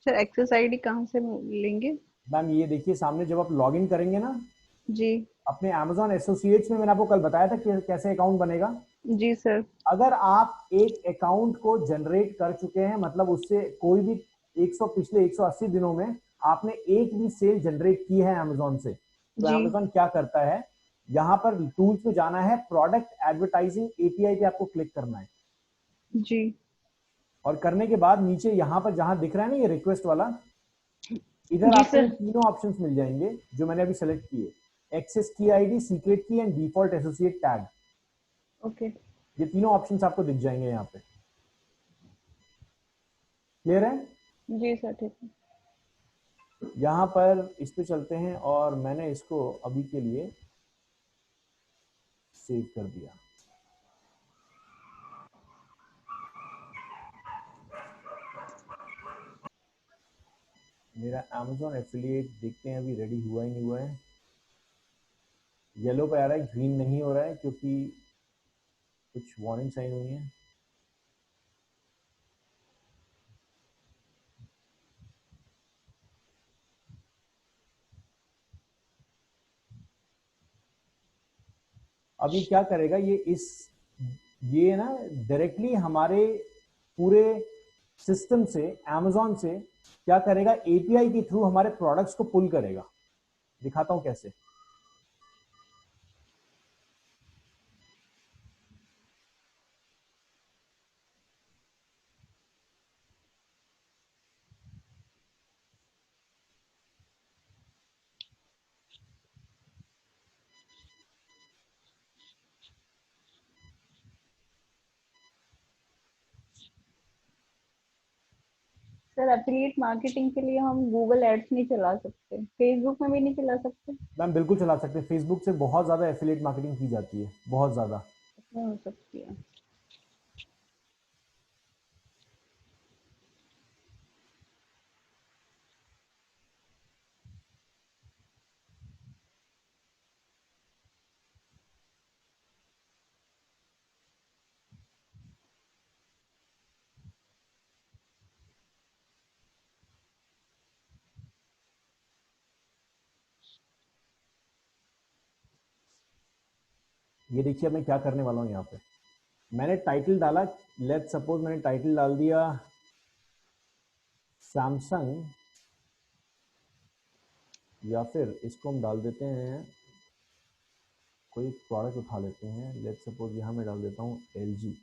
सर एक्सेस आईडी कहाँ से लेंगे? मैम ये देखिए सामने, जब आप लॉग इन करेंगे ना जी अपने Amazon एसोसिएट्स में, मैंने आपको कल बताया था कि कैसे अकाउंट बनेगा। जी सर। अगर आप एक अकाउंट को जनरेट कर चुके हैं, मतलब उससे कोई भी पिछले 180 दिनों में आपने एक भी सेल जनरेट की है Amazon से, तो जी Amazon क्या करता है, यहां पर टूल्स पे जाना है, प्रोडक्ट एडवर्टाइजिंग एपीआई पे आपको क्लिक करना है। जी और करने के बाद नीचे यहां पर जहां दिख रहा है ना ये रिक्वेस्ट वाला, इधर जी आपको सर। तीनों ऑप्शंस मिल जाएंगे जो मैंने अभी सेलेक्ट किए, एक्सेस की आईडी, सीक्रेट की and default associate tag. Okay ये तीनों ऑप्शंस आपको दिख जाएंगे यहाँ पे। क्लियर है? जी सर ठीक है। यहाँ पर इस पे चलते हैं और मैंने इसको अभी के लिए सेव कर दिया। मेरा Amazon एफिलिएट देखते हैं, अभी रेडी हुआ ही नहीं हुआ है। येलो पे आ रहा है, ग्रीन नहीं हो रहा है क्योंकि कुछ वार्निंग साइन हुई है। अब ये क्या करेगा, ये ना डायरेक्टली हमारे पूरे सिस्टम से, Amazon से क्या करेगा, एपीआई के थ्रू हमारे प्रोडक्ट्स को पुल करेगा। दिखाता हूं कैसे। सर एफिलिएट मार्केटिंग के लिए हम गूगल एड्स नहीं चला सकते, फेसबुक में भी नहीं चला सकते? मैम बिल्कुल चला सकते हैं, फेसबुक से बहुत ज्यादा एफिलिएट मार्केटिंग की जाती है, बहुत ज्यादा। इसमें हो सकती है। ये देखिए मैं क्या करने वाला हूँ यहाँ पे। मैंने टाइटल डाला, लेट्स सपोज मैंने टाइटल डाल दिया सैमसंग, या फिर इसको हम डाल देते हैं, कोई प्रोडक्ट उठा लेते हैं, लेट्स सपोज यहाँ मैं डाल देता हूँ एलजी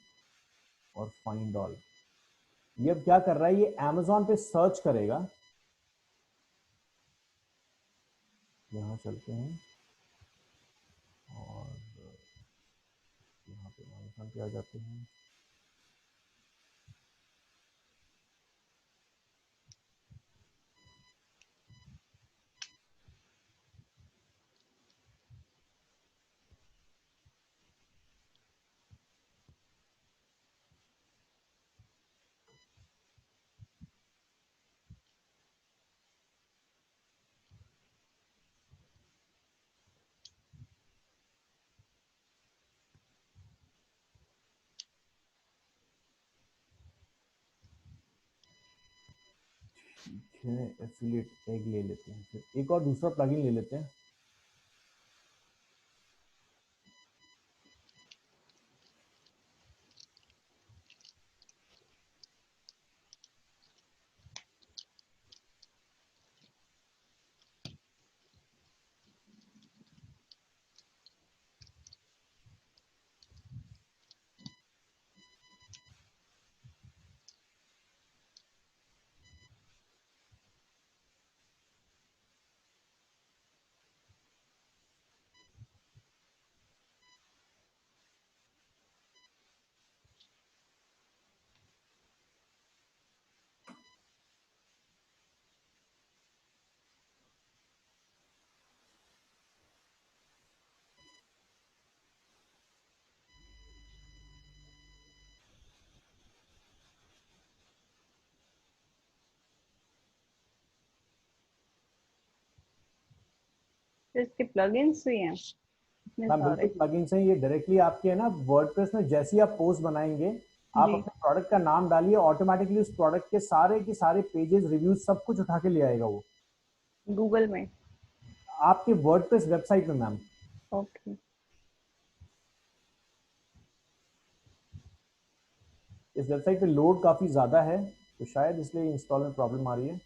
और फाइंड ऑल। ये अब क्या कर रहा है, ये Amazon पे सर्च करेगा। यहाँ चलते हैं और यहाँ पे Amazon पे आ जाते हैं। एफिलिएट एग ले लेते हैं, फिर एक और दूसरा प्लगइन ले लेते हैं। तो इसके प्लगइन्स भी हैं इतने मैम बिल्कुल सारे? प्लगइन्स हैं, ये डायरेक्टली आपके है ना वर्डप्रेस में जैसे ही आप पोस्ट बनाएंगे, आप जी। अपने प्रोडक्ट का नाम डालिए, ऑटोमेटिकली उस प्रोडक्ट के सारे पेजेस, रिव्यूज सब कुछ उठा के ले आएगा वो गूगल में? आपके वर्डप्रेस वेबसाइट में। Ma'am okay. इस वेबसाइट पे लोड काफी ज्यादा है, तो शायद इसलिए इंस्टॉल में प्रॉब्लम आ रही है।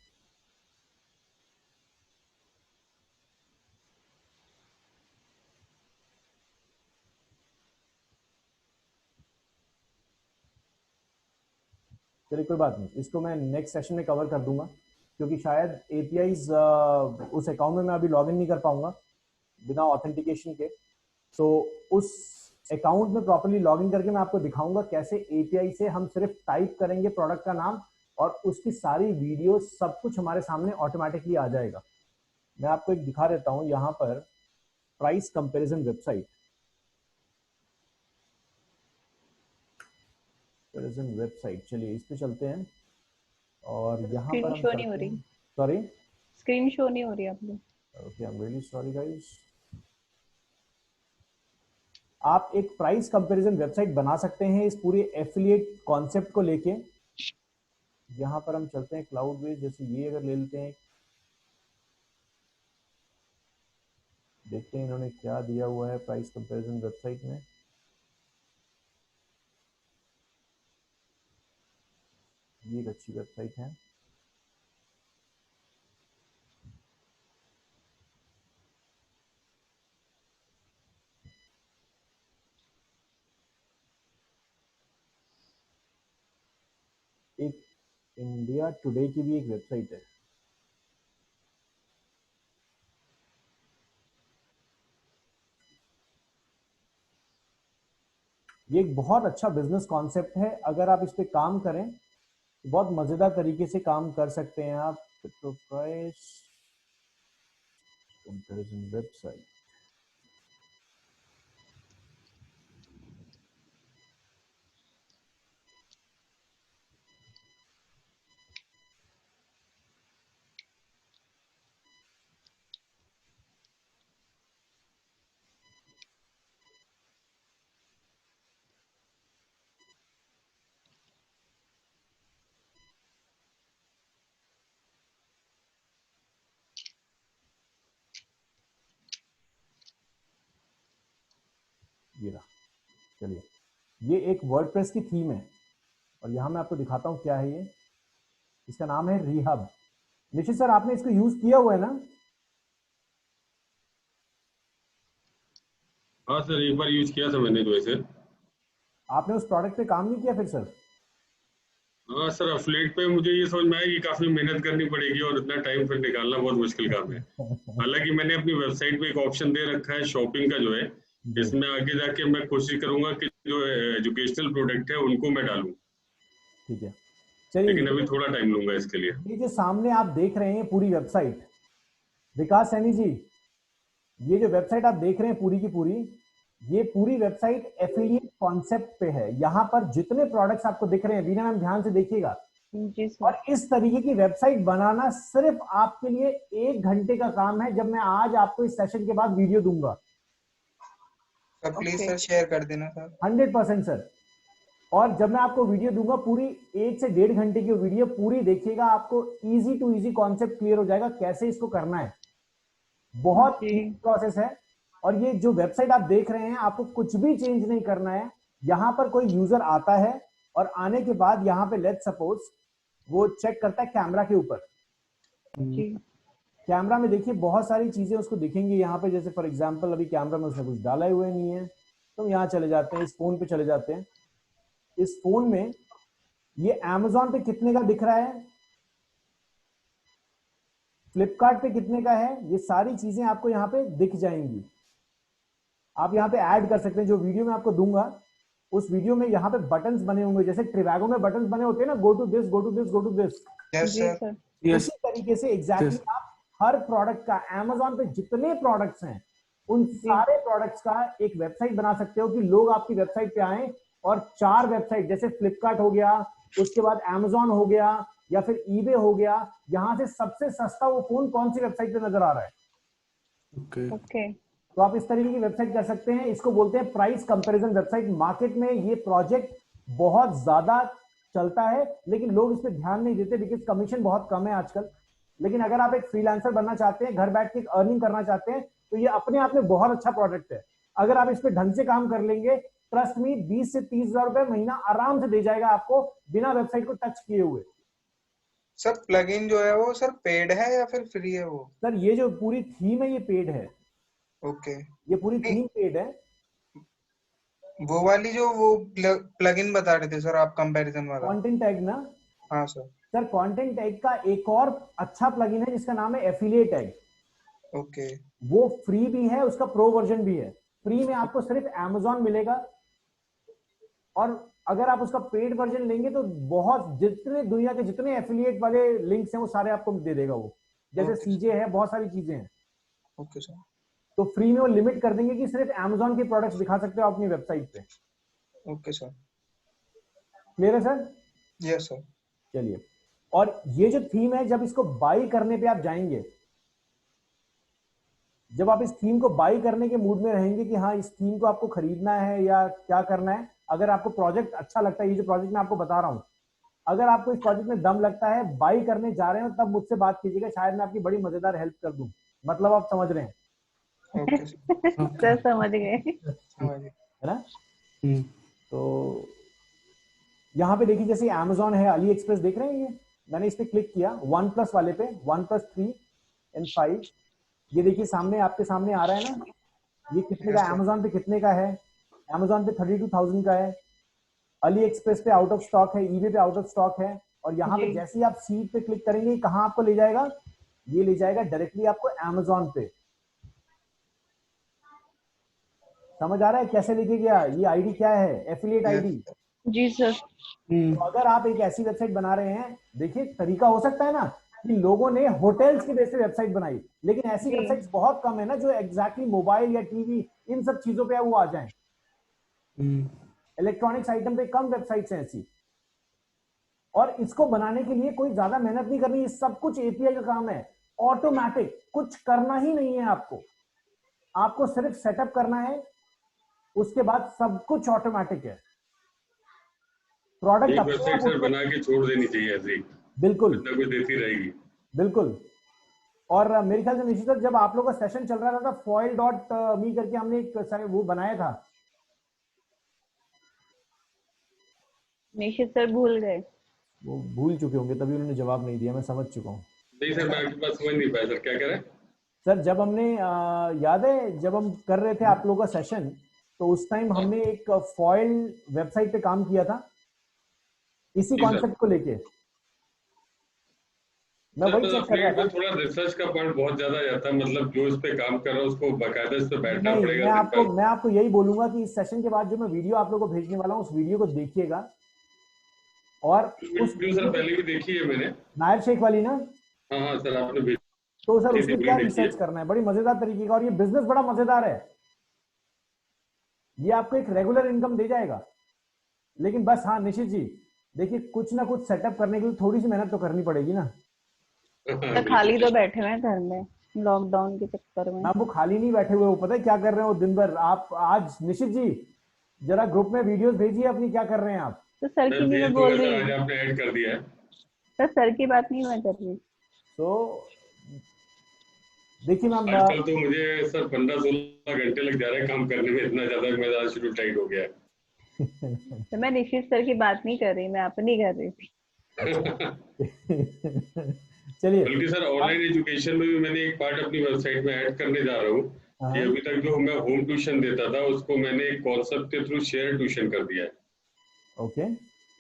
चलिए कोई बात नहीं, इसको मैं नेक्स्ट सेशन में कवर कर दूंगा, क्योंकि शायद एपीआईज उस अकाउंट में मैं अभी लॉगिन नहीं कर पाऊंगा बिना ऑथेंटिकेशन के। तो उस अकाउंट में प्रॉपर्ली लॉगिन करके मैं आपको दिखाऊंगा कैसे एपीआई से हम सिर्फ टाइप करेंगे प्रोडक्ट का नाम और उसकी सारी वीडियो सब कुछ हमारे सामने ऑटोमेटिकली आ जाएगा। मैं आपको एक दिखा देता हूं यहाँ पर, प्राइस कंपैरिजन वेबसाइट, चलिए इस पे चलते हैं और यहाँ स्क्रीन पर हम शो नहीं हो करते रही। हैं। सॉरी, स्क्रीन शो नहीं हो रही आपकी। Okay, I am really sorry guys. आप एक प्राइस कंपैरिजन वेबसाइट बना सकते हैं इस पूरे एफिलिएट कॉन्सेप्ट को लेके। यहां पर हम चलते हैं क्लाउड बेस, जैसे ये अगर ले लेते हैं, देखते हैं इन्होंने क्या दिया हुआ है प्राइस कंपैरिजन वेबसाइट में। ये एक अच्छी वेबसाइट है। एक इंडिया टुडे की भी एक वेबसाइट है। ये एक बहुत अच्छा बिजनेस कॉन्सेप्ट है, अगर आप इस पे काम करें तो बहुत मजेदार तरीके से काम कर सकते हैं आप। क्रिप्टो प्राइस कंपैरिजन वेबसाइट, ये रहा। चलिए, ये एक वर्डप्रेस की थीम है और यहाँ मैं आपको दिखाता हूँ क्या है ये। इसका नाम है रिहब। निश्चित सर, आपने इसको यूज किया हुआ है ना? हाँ सर, एक बार यूज किया था मैंने तो वैसे। आपने उस प्रोडक्ट पे काम नहीं किया फिर सर? हाँ सर, अफिलिएट पे मुझे ये समझ में आया कि काफी मेहनत करनी पड़ेगी और इतना टाइम फिर निकालना बहुत मुश्किल काम है। हालांकि मैंने अपनी वेबसाइट पे एक ऑप्शन दे रखा है शॉपिंग का जो है, इसमें आगे जाके मैं कोशिश करूंगा कि जो एजुकेशनल प्रोडक्ट है उनको मैं डालूं, ठीक है, चलिए। लेकिन अभी थोड़ा टाइम लूंगा इसके लिए। ये जो सामने आप देख रहे हैं पूरी वेबसाइट, विकास सैनी जी, ये जो वेबसाइट आप देख रहे हैं पूरी की पूरी, ये पूरी वेबसाइट एफिलिएट कॉन्सेप्ट पे है। यहाँ पर जितने प्रोडक्ट्स आपको दिख रहे हैं, वीना मैम ध्यान से देखिएगा, जी सर। और इस तरीके की वेबसाइट बनाना सिर्फ आपके लिए 1 घंटे का काम है, जब मैं आज आपको इस सेशन के बाद वीडियो दूंगा। Sir please Okay. Sir share कर देना सर। 100% सर। और जब मैं आपको वीडियो दूंगा, पूरी 1 से 1.5 घंटे की वीडियो पूरी देखिएगा, आपको easy to easy concept clear हो जाएगा कैसे इसको करना है। बहुत प्रोसेस है। और ये जो वेबसाइट आप देख रहे हैं, आपको कुछ भी चेंज नहीं करना है। यहां पर कोई यूजर आता है और आने के बाद यहाँ पे लेट्स सपोज वो चेक करता है कैमरा के ऊपर। कैमरा में देखिए बहुत सारी चीजें उसको दिखेंगी यहाँ पे, जैसे फॉर एग्जांपल अभी कैमरा में उसने कुछ डाला हुआ नहीं है, तो हम यहाँ चले जाते हैं, इस फोन पे चले जाते हैं। इस फोन में ये अमेजोन पे कितने का दिख रहा है, फ्लिपकार्ट पे कितने का है, ये सारी चीजें आपको यहाँ पे दिख जाएंगी। आप यहाँ पे ऐड कर सकते हैं। जो वीडियो में आपको दूंगा, उस वीडियो में यहाँ पे बटन्स बने होंगे, जैसे ट्रिवैगो में बटन्स बने होते हैं ना, go to this, go to this, go to this. Yes sir. उसी तरीके से एग्जैक्टली आप हर प्रोडक्ट का, अमेजोन पे जितने प्रोडक्ट्स हैं उन सारे प्रोडक्ट्स का एक वेबसाइट बना सकते हो कि लोग आपकी वेबसाइट पे आए और 4 वेबसाइट, जैसे फ्लिपकार्ट हो गया, उसके बाद अमेजोन हो गया, या फिर ईबे हो गया, यहां से सबसे सस्ता वो फोन कौन सी वेबसाइट पे नजर आ रहा है। ओके। तो आप इस तरीके की वेबसाइट कर सकते हैं। इसको बोलते हैं प्राइस कंपैरिजन वेबसाइट। मार्केट में ये प्रोजेक्ट बहुत ज्यादा चलता है, लेकिन लोग इस पर ध्यान नहीं देते बिकॉज कमीशन बहुत कम है आजकल। लेकिन अगर आप एक फ्रीलांसर बनना चाहते हैं, घर बैठ के अर्निंग करना चाहते हैं, तो ये अपने आप में बहुत अच्छा प्रोडक्ट है। अगर आप इस पर ढंग से काम कर लेंगे, ट्रस्ट मी, 20 से 30 हजार रुपए महीना आराम से दे जाएगा आपको, बिना वेबसाइट को टच किए हुए। सर प्लगइन जो है वो सर पेड है या फिर फ्री है वो? सर ये जो पूरी थीम है ये पेड है। ओके। ये पूरी थीम पेड है। वो वाली जो वो प्लगइन बता रहे थे सर आप, कंपैरिजन वाला। कंटेंट टैग ना? हाँ सर। सर कंटेंट टैग का एक और अच्छा प्लगइन है जिसका नाम है एफिलिएट टैग। ओके। वो फ्री भी है, उसका प्रो वर्जन भी है। फ्री में आपको सिर्फ अमेजोन मिलेगा, और अगर आप उसका पेड वर्जन लेंगे तो बहुत, जितने दुनिया के जितने एफिलिएट वाले लिंक्स हैं वो सारे आपको दे देगा वो, जैसे सीजे है, बहुत सारी चीजें हैं। Okay sir. तो फ्री में वो लिमिट कर देंगे कि सिर्फ अमेजोन के प्रोडक्ट्स दिखा सकते हो अपनी वेबसाइट पे। Okay sir. क्लियर है सर? Yes sir. चलिए, और ये जो थीम है, जब इसको बाई करने पे आप जाएंगे, जब आप इस थीम को बाई करने के मूड में रहेंगे कि हाँ इस थीम को आपको खरीदना है या क्या करना है, अगर आपको प्रोजेक्ट अच्छा लगता है, ये जो प्रोजेक्ट मैं आपको बता रहा हूं, अगर आपको इस प्रोजेक्ट में दम लगता है, बाई करने जा रहे हो, तब मुझसे बात कीजिएगा, शायद मैं आपकी बड़ी मजेदार हेल्प कर दूं। मतलब आप समझ रहे हैं? ओके सर समझ गए। समझ गए। है ना? तो यहाँ पे देखिए, जैसे अमेजोन है, अली एक्सप्रेस देख रहे हैं, ये मैंने इस पे क्लिक किया, वन प्लस वाले पे, 1+3 and 5, ये देखिए सामने, आपके सामने आ रहा है ना, ये कितने का, अमेजोन पे कितने का है? अमेजोन पे 32,000 का है, अली एक्सप्रेस पे आउट ऑफ स्टॉक है, ईबे पे आउट ऑफ स्टॉक है। और यहाँ पे जी। जैसे ही आप सीट पे क्लिक करेंगे, कहाँ आपको ले जाएगा? ये ले जाएगा डायरेक्टली आपको अमेजोन पे। समझ आ रहा है कैसे लेके गया? ये आईडी क्या है? Affiliate ID. जी सर। तो अगर आप एक ऐसी वेबसाइट बना रहे हैं, देखिए तरीका हो सकता है ना कि लोगों ने होटल्स के बेस पे वेबसाइट बनाई, लेकिन ऐसी जी। वेबसाइट्स बहुत कम है ना जो एग्जैक्टली मोबाइल या टीवी इन सब चीजों पे वो आ जाएं। इलेक्ट्रॉनिक्स आइटम पे कम वेबसाइट्स हैं ऐसी, और इसको बनाने के लिए कोई ज्यादा मेहनत नहीं करनी, सब कुछ एपीआई का काम है, ऑटोमेटिक, कुछ करना ही नहीं है आपको, आपको सिर्फ सेटअप करना है, उसके बाद सब कुछ ऑटोमेटिक है। प्रोडक्ट एक वेबसाइट सर बना के छोड़ देनी चाहिए ऐसे ही, बिल्कुल कुछ ना कुछ देती रहेगी। बिल्कुल। और मेरे ख्याल से निश्चित सर, जब आप लोगों का सेशन चल रहा था, foil.me करके हमने एक वो बनाया था। निश्चित सर भूल गए। वो भूल चुके होंगे, तभी उन्होंने जवाब नहीं दिया, मैं समझ चुका हूँ। नहीं सर, मैं आपकी बात समझ नहीं पाया सर, क्या कह रहे हैं? सर जब हमने याद है जब हम कर रहे थे आप लोगों का सेशन, तो उस टाइम हमने एक फॉइल वेबसाइट पे काम किया था इसी जी सर। कॉन्सेप्ट को लेके। मैं वही चेक कर रहा था। थोड़ा रिसर्च का पॉइंट बहुत ज्यादा जाता है, मतलब जो इस पे काम कर रहा है उसको बाकायदा इस पे बैठना नहीं, पड़ेगा। मैं आपको यही बोलूंगा कि इस सेशन के बाद जो मैं वीडियो आप लोगों को भेजने वाला हूँ, उस वीडियो को देखिएगा, और उस वीडियो सर पहले भी देखी है मैंने। नायर शेख वाली ना? हाँ हाँ सर, आपने भेजी। तो सर जी, उसमें जी, क्या देखिए। रिसर्च करना है, बड़ी मजेदार तरीके का, और ये बिजनेस बड़ा मजेदार है, ये आपको एक रेगुलर इनकम दे जाएगा। लेकिन बस हाँ निशित जी, देखिए कुछ ना कुछ सेटअप करने के लिए थोड़ी सी मेहनत तो करनी पड़ेगी ना। तो खाली तो बैठे हुए हैं घर में लॉकडाउन के चक्कर में। ना वो खाली नहीं बैठे हुए, वो पता है क्या कर रहे हो दिन भर आप। आज निशित जी जरा ग्रुप में वीडियोस भेजिए अपनी, क्या कर रहे हैं आप? तो सर की नहीं मैं बोल रही, आज आपने ऐड कर दिया है। सर की बात नहीं मैं कर रही। तो देखिए मैम, आजकल तो मुझे सर 15-16 घंटे लग जा रहे हैं काम करने में, इतना ज्यादा मेरा शेड्यूल टाइट हो गया है। तो मैं निशित सर की बात नहीं कर रही, मैं अपनी कर रही थी। चलिए। बल्कि सर ऑनलाइन एजुकेशन में भी मैंने एक पार्ट अपनी वेबसाइट में ऐड करने जा रहा हूँ कि अभी तक जो मैं होम ट्यूशन देता था उसको मैंने एक कॉन्सेप्ट के थ्रू शेयर ट्यूशन कर दिया है। ओके।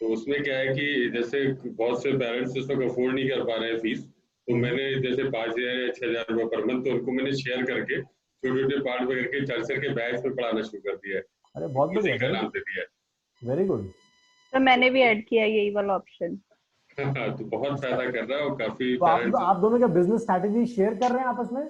तो उसमें क्या है कि जैसे बहुत से पेरेंट्स इस वक्त अफोर्ड नहीं कर पा रहे हैं फीस, तो मैंने जैसे 5,000 या 6,000 रुपए पर मंथ, तो उनको मैंने शेयर करके छोटे छोटे पार्ट में करके चर्चा के बैच में पढ़ाना शुरू कर दिया है। अरे बहुत बढ़िया, का नाम दे दिया है। Very good. तो मैंने भी ऐड किया यही वाला ऑप्शन। तो बहुत फायदा कर रहा है, और काफी तो आप दोनों क्या बिजनेस स्ट्रैटेजी शेयर कर रहे हैं आपस में?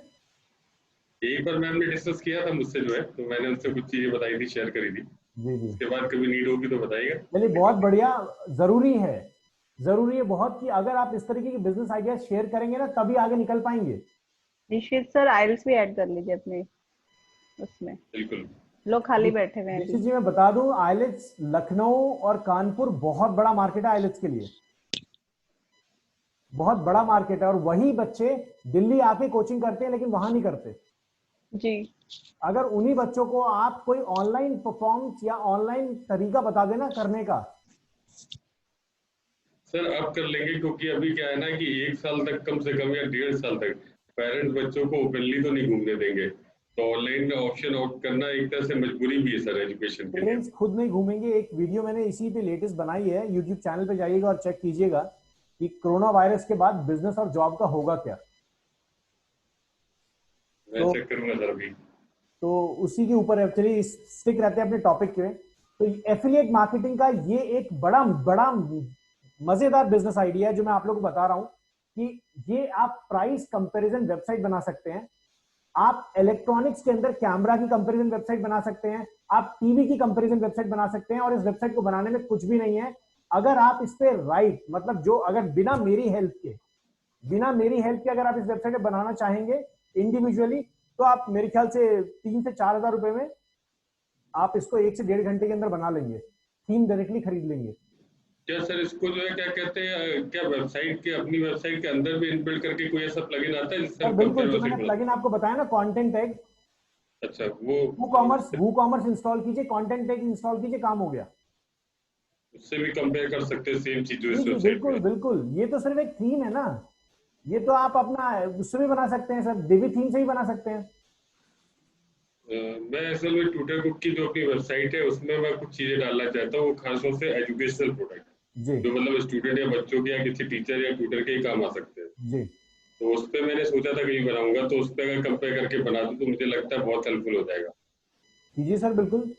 एक बार मैम ने डिस्कस किया था मुझसे जो है, तो मैंने उनसे कुछ चीजें बताई थी, शेयर करी थी। जी जी। उसके बाद कभी नीड होगी तो बताइएगा। चलिए बहुत बढ़िया। जरूरी है बहुत कि अगर आप इस तरीके के बिजनेस आइडिया शेयर करेंगे ना, तभी आगे निकल पाएंगे। निश्चित सर आइल्स भी ऐड कर लीजिए अपने उसमें, बिल्कुल। लोग खाली बैठे हुए हैं। निश्चित जी मैं बता दूं, आइलेट्स लखनऊ और कानपुर बहुत बड़ा मार्केट है आइलेट्स के लिए, बहुत बड़ा मार्केट है, और वही बच्चे दिल्ली आके कोचिंग करते हैं लेकिन वहां नहीं करते जी। अगर उन्हीं बच्चों को आप कोई ऑनलाइन परफॉर्मेंस या ऑनलाइन तरीका बता देना करने का। सर अब कर लेंगे, क्योंकि अभी क्या है ना कि 1 साल तक कम से कम या 1.5 साल तक पेरेंट्स बच्चों को ओपनली तो नहीं घूमने देंगे, तो ऑनलाइन ऑप्शन आउट करना एक तरह से मजबूरी भी है सर एजुकेशन के लिए। पेरेंट्स खुद नहीं घूमेंगे। एक वीडियो मैंने इसी पे लेटेस्ट बनाई है, यूट्यूब चैनल पे जाइएगा और चेक कीजिएगा कि कोरोना वायरस के बाद बिजनेस और जॉब का होगा क्या। मैं चेक करूंगा सर अभी। तो उसी के ऊपर चलिए स्टिक रहते हैं अपने टॉपिक के। तो एफिलिएट मार्केटिंग का ये एक बड़ा बड़ा मजेदार बिजनेस आइडिया है जो मैं आप लोगों को बता रहा हूं कि ये आप प्राइस कंपैरिजन वेबसाइट बना सकते हैं, आप इलेक्ट्रॉनिक्स के अंदर कैमरा की कंपैरिजन वेबसाइट बना सकते हैं, आप टीवी की कंपैरिजन वेबसाइट बना सकते हैं। और इस वेबसाइट को बनाने में कुछ भी नहीं है, अगर आप इस पे राइट मतलब जो अगर बिना मेरी हेल्प के अगर आप इस वेबसाइट पे बनाना चाहेंगे इंडिविजुअली, तो आप मेरे ख्याल से 3 से 4 हजार रुपए में आप इसको 1 से 1.5 घंटे के अंदर बना लेंगे, थीम डायरेक्टली खरीद लेंगे। क्या सर इसको जो है क्या कहते हैं, क्या वेबसाइट के अपनी वेबसाइट के अंदर भी इनबिल्ड करके कोई ऐसा प्लगइन आता है जिससे हम बिल्कुल, जो कंपेयर मैंने कर प्लगइन आपको बताया ना कंटेंट टैग, अच्छा वो WooCommerce इंस्टॉल कीजिए, कंटेंट टैग इंस्टॉल कीजिए, काम हो गया। उससे भी कंपेयर कर सकते हैं सेम चीज जो जी इस जी वेबसाइट बिल्कुल पे। बिल्कुल, ये तो सिर्फ एक थीम है ना, ये तो आप अपना उससे भी बना सकते हैं सर, दिव्य थीम से ही बना सकते हैं। मैं असल में ट्विटर बुक की जो अपनी वेबसाइट है उसमें मैं कुछ चीजें डालना चाहता हूँ, वो खासतौर से एजुकेशनल प्रोडक्ट जी जो मतलब स्टूडेंट या बच्चों के या किसी टीचर या ट्यूटर के ही काम आ सकते हैं। जी तो उस पे मैंने सोचा था कहीं बनाऊंगा, तो उस पे अगर कंपेयर करके बना दूं तो मुझे लगता है बहुत हेल्पफुल हो जाएगा। कीजिए सर, बिल्कुल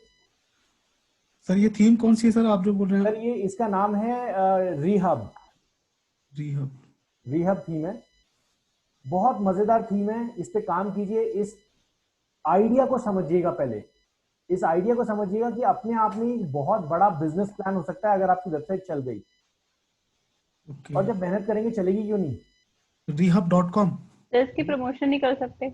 सर ये थीम कौन सी है सर आप जो बोल रहे सर। हैं? ये इसका नाम है रीहब, रीहब। रीहब थीम है, बहुत मजेदार थीम है। इस पे काम कीजिए, इस आइडिया को समझिएगा, पहले इस आइडिया को समझिएगा कि अपने आप में एक बहुत बड़ा बिजनेस प्लान हो सकता है अगर आपकी वेबसाइट चल गई। ओके। और जब मेहनत करेंगे चलेगी क्यों नहीं। Rehab.com। तो इसकी प्रमोशन नहीं कर सकते?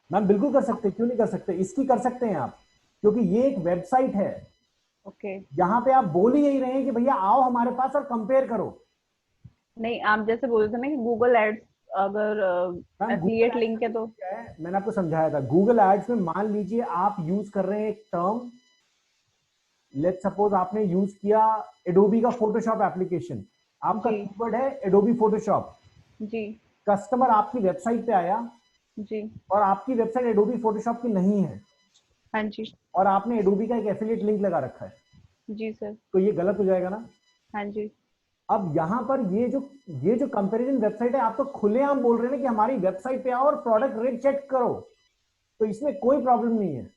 मैम बिल्कुल कर सकते, क्यों नहीं कर सकते, इसकी कर सकते हैं आप, क्योंकि ये एक वेबसाइट है। ओके। यहाँ पे आप बोल ही यही रहे हैं कि भैया आओ हमारे पास और कंपेयर करो। नहीं, आप जैसे बोल रहे थे ना कि गूगल एड्स अगर मैम गूगल एफिलिएट लिंक है तो क्या है, मैंने आपको समझाया था, गूगल एड्स में मान लीजिए आप यूज कर रहे हैं एक टर्म, लेट्स सपोज आपने यूज किया एडोबी का फोटोशॉप एप्लीकेशन, आपका जी कीवर्ड है एडोबी फोटोशॉप, जी कस्टमर आपकी वेबसाइट पे आया जी। और आपकी वेबसाइट एडोबी फोटोशॉप की नहीं है हाँ जी। और आपने एडोबी का एक एफिलिएट लिंक लगा रखा है, जी सर। तो ये गलत हो जाएगा ना। हाँ जी। अब यहाँ पर ये जो कंपैरिजन वेबसाइट है, आप तो खुलेआम बोल रहे हैं ना कि हमारी वेबसाइट पे आओ और प्रोडक्ट रेट चेक करो, तो इसमें कोई प्रॉब्लम नहीं है,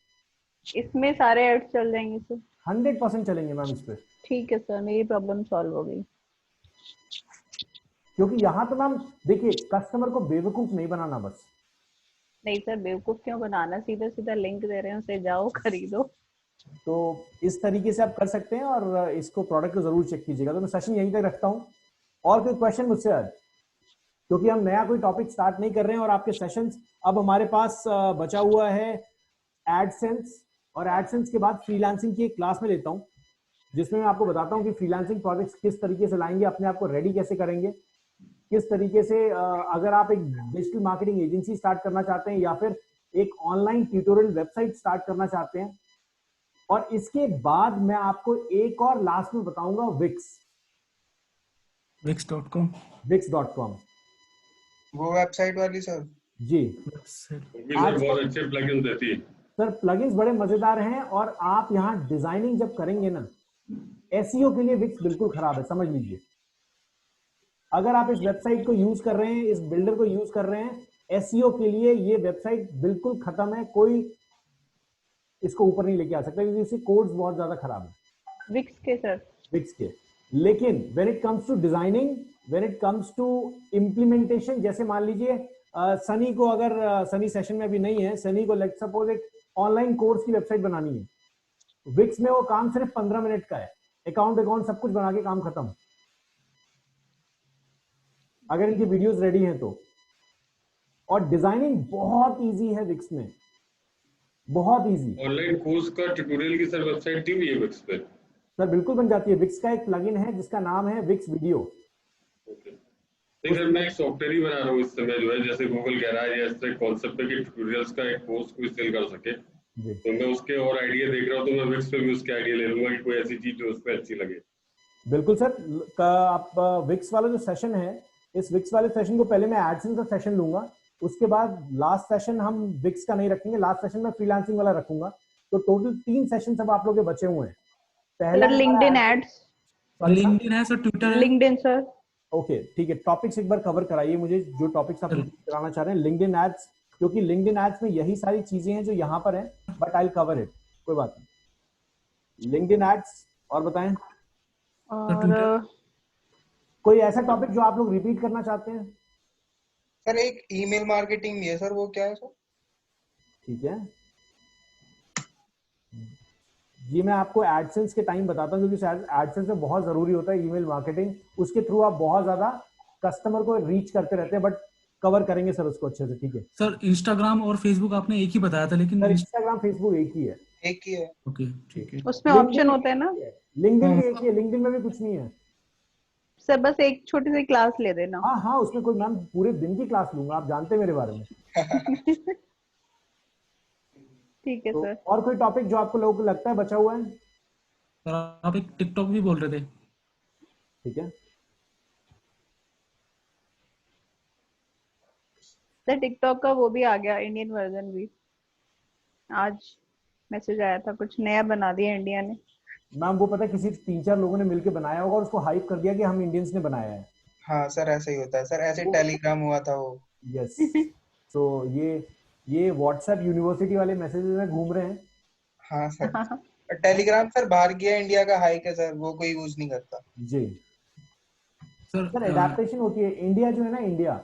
इसमें सारे एड्स चल जाएंगे सर? 100% चलेंगे मैम इस पे। ठीक है सर, मेरी प्रॉब्लम सॉल्व हो गई। क्योंकि यहाँ तो मैम देखिए, कस्टमर को बेवकूफ नहीं बनाना बस। नहीं सर, बेवकूफ क्यों बनाना, सीधा सीधा लिंक दे रहे हैं उसे जाओ खरीदो। तो इस तरीके से आप कर सकते हैं और इसको प्रोडक्ट को जरूर चेक कीजिएगा। तो मैं सेशन यहीं तक रखता हूँ, और कोई क्वेश्चन मुझसे आज, क्योंकि हम नया कोई टॉपिक स्टार्ट नहीं कर रहे हैं और आपके सेशंस अब हमारे पास बचा हुआ है एडसेंस, और एडसेंस के बाद फ्रीलांसिंग की एक क्लास में लेता हूँ जिसमें मैं आपको बताता हूँ कि फ्रीलांसिंग प्रोजेक्ट्स किस तरीके से लाएंगे, अपने आप को रेडी कैसे करेंगे, किस तरीके से अगर आप एक डिजिटल मार्केटिंग एजेंसी स्टार्ट करना चाहते हैं या फिर एक ऑनलाइन ट्यूटोरियल वेबसाइट स्टार्ट करना चाहते हैं। और इसके बाद मैं आपको एक और लास्ट में बताऊंगा wix.com। वो वेबसाइट वाली सर? जी वो भी सर बहुत अच्छे प्लगइन देती है सर, प्लगइन्स बड़े मजेदार हैं और आप यहाँ डिजाइनिंग जब करेंगे ना, एसईओ के लिए विक्स बिल्कुल खराब है, समझ लीजिए। अगर आप इस वेबसाइट को यूज कर रहे हैं, इस बिल्डर को यूज कर रहे हैं, एसईओ के लिए ये वेबसाइट बिल्कुल खत्म है, कोई इसको ऊपर नहीं लेके आ सकता क्योंकि इसके कोड्स बहुत ज्यादा खराब है विक्स के सर? विक्स के। लेकिन when it comes to designing, when it comes to implementation, जैसे मान लीजिए सनी को, अगर सनी सेशन में अभी नहीं है, सनी को लेट्स सपोज एक ऑनलाइन कोर्स की वेबसाइट बनानी है, विक्स में वो काम सिर्फ 15 मिनट का है, अकाउंट सब कुछ बना के काम खत्म, अगर इनकी वीडियोस रेडी हैं तो। और डिजाइनिंग बहुत इजी है विक्स में, बहुत इजी। ऑनलाइन कोर्स का ट्यूटोरियल की सर वेबसाइट दी हुई है विक्स पे? सर बिल्कुल बन जाती है, विक्स का एक प्लगइन है जिसका नाम है विक्स वीडियो। नहीं सर, मैं एक सॉफ्टवेयर ही बना रहा हूँ इस समय जो है, जैसे गूगल कह रहा है या इस तरह कॉन्सेप्ट पे कि ट्यूटोरियल्स का एक कोर्स कोई सेल कर सके, तो मैं उसके और आइडिया देख रहा हूँ, तो मैं विक्स पे भी उसके आइडिया ले लूंगा कि कोई ऐसी चीज जो उस पर अच्छी लगे। बिल्कुल सर, आप विक्स वाला जो सेशन है, इस विक्स वाले सेशन को पहले मैं एडसेंस का सेशन लूंगा, उसके बाद लास्ट सेशन हम विक्स का नहीं रखेंगे, लास्ट सेशन में फ्रीलांसिंग वाला रखूंगा। तो टोटल 3 सेशन सब आप लोग के बचे हुए हैं। पहला लिंक्डइन एड्स, लिंक्डइन है सर, ट्विटर है। LinkedIn sir. ओके ठीक है, टॉपिक्स एक बार कवर कराइए मुझे, जो टॉपिक्स आप कराना चाह रहे हैं। लिंक्डइन एड्स, क्योंकि लिंक्डइन एड्स में यही सारी चीजें हैं जो यहाँ पर हैं, but I will cover it, कोई बात नहीं। लिंक्डइन एड्स, और बताएं और कोई ऐसा टॉपिक जो आप लोग रिपीट करना चाहते हैं? सर एक ईमेल मार्केटिंग भी है सर, वो क्या है सर? ठीक है, ये मैं आपको एडसेंस के टाइम बताता हूँ, क्योंकि एडसेंस में बहुत जरूरी होता है ईमेल मार्केटिंग, उसके थ्रू आप बहुत ज्यादा कस्टमर को रीच करते रहते हैं, बट कवर करेंगे सर उसको अच्छे से, ठीक है सर इंस्टाग्राम और फेसबुक आपने एक ही बताया था, लेकिन सर। इंस्टाग्राम फेसबुक एक ही है, एक ही है। ओके ठीक है। उसमें ऑप्शन होता है ना लिंक्डइन भी एक ही है, लिंक्डइन में भी कुछ नहीं है सर, बस एक छोटी सी क्लास ले देना। हाँ हाँ, उसमें कोई, मैम पूरे दिन की क्लास लूंगा, आप जानते हैं मेरे बारे में। ठीक है तो सर। और कोई टॉपिक जो आपको लोगों को लगता है बचा हुआ है? सर आप एक टिकटॉक भी बोल रहे थे। ठीक है सर टिकटॉक का वो भी आ गया, इंडियन वर्जन भी। आज मैसेज आया था, कुछ नया बना दिया इंडिया ने। मैम, वो पता है किसी 3-4 लोगों ने मिलके बनाया होगा और उसको हाइप कर दिया कि हम इंडियंस ने बनाया है। हाँ सर, ऐसा ही होता है सर, ऐसे टेलीग्राम हुआ था वो। यस, तो ये व्हाट्सएप यूनिवर्सिटी वाले मैसेजेस में घूम रहे हैं। हाँ सर, टेलीग्राम सर बाहर गया, इंडिया का हाइक है सर, वो कोई यूज नहीं करता। जी सर सर, एडेप्टेशन होती है। इंडिया जो है ना, इंडिया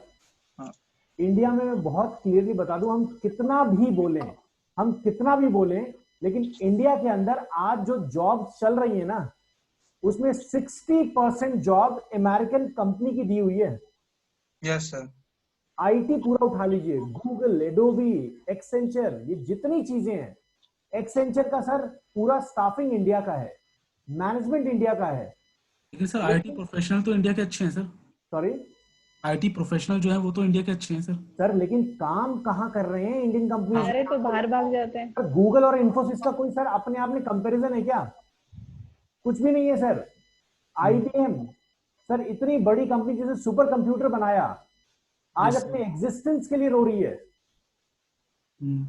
हाँ इंडिया में मैं बहुत क्लियरली बता दूं, हम कितना भी बोलें, लेकिन इंडिया के अंदर आज जो जॉब चल रही है ना, उसमें 60% जॉब अमेरिकन कंपनी की दी हुई है। Yes sir. आईटी पूरा उठा लीजिए, गूगल, एडोबी, एक्सेंचर, ये जितनी चीजें हैं, एक्सेंचर का सर पूरा स्टाफिंग इंडिया का है, मैनेजमेंट इंडिया का है। लेकिन सर आईटी प्रोफेशनल तो इंडिया के अच्छे हैं सर। सॉरी आईटी प्रोफेशनल जो है वो तो इंडिया के अच्छे हैं सर। सर, लेकिन काम कहां कर रहे हैं इंडियन कंपनीज? अरे तो बाहर भाग जाते हैं। गूगल और इन्फोसिस का कोई सर अपने आप में कंपैरिजन है क्या? कुछ भी नहीं है सर। आईबीएम सर, इतनी बड़ी कंपनी जिसने सुपर कंप्यूटर बनाया, आज Yes, अपने एग्जिस्टेंस के लिए रो रही है। हम्म,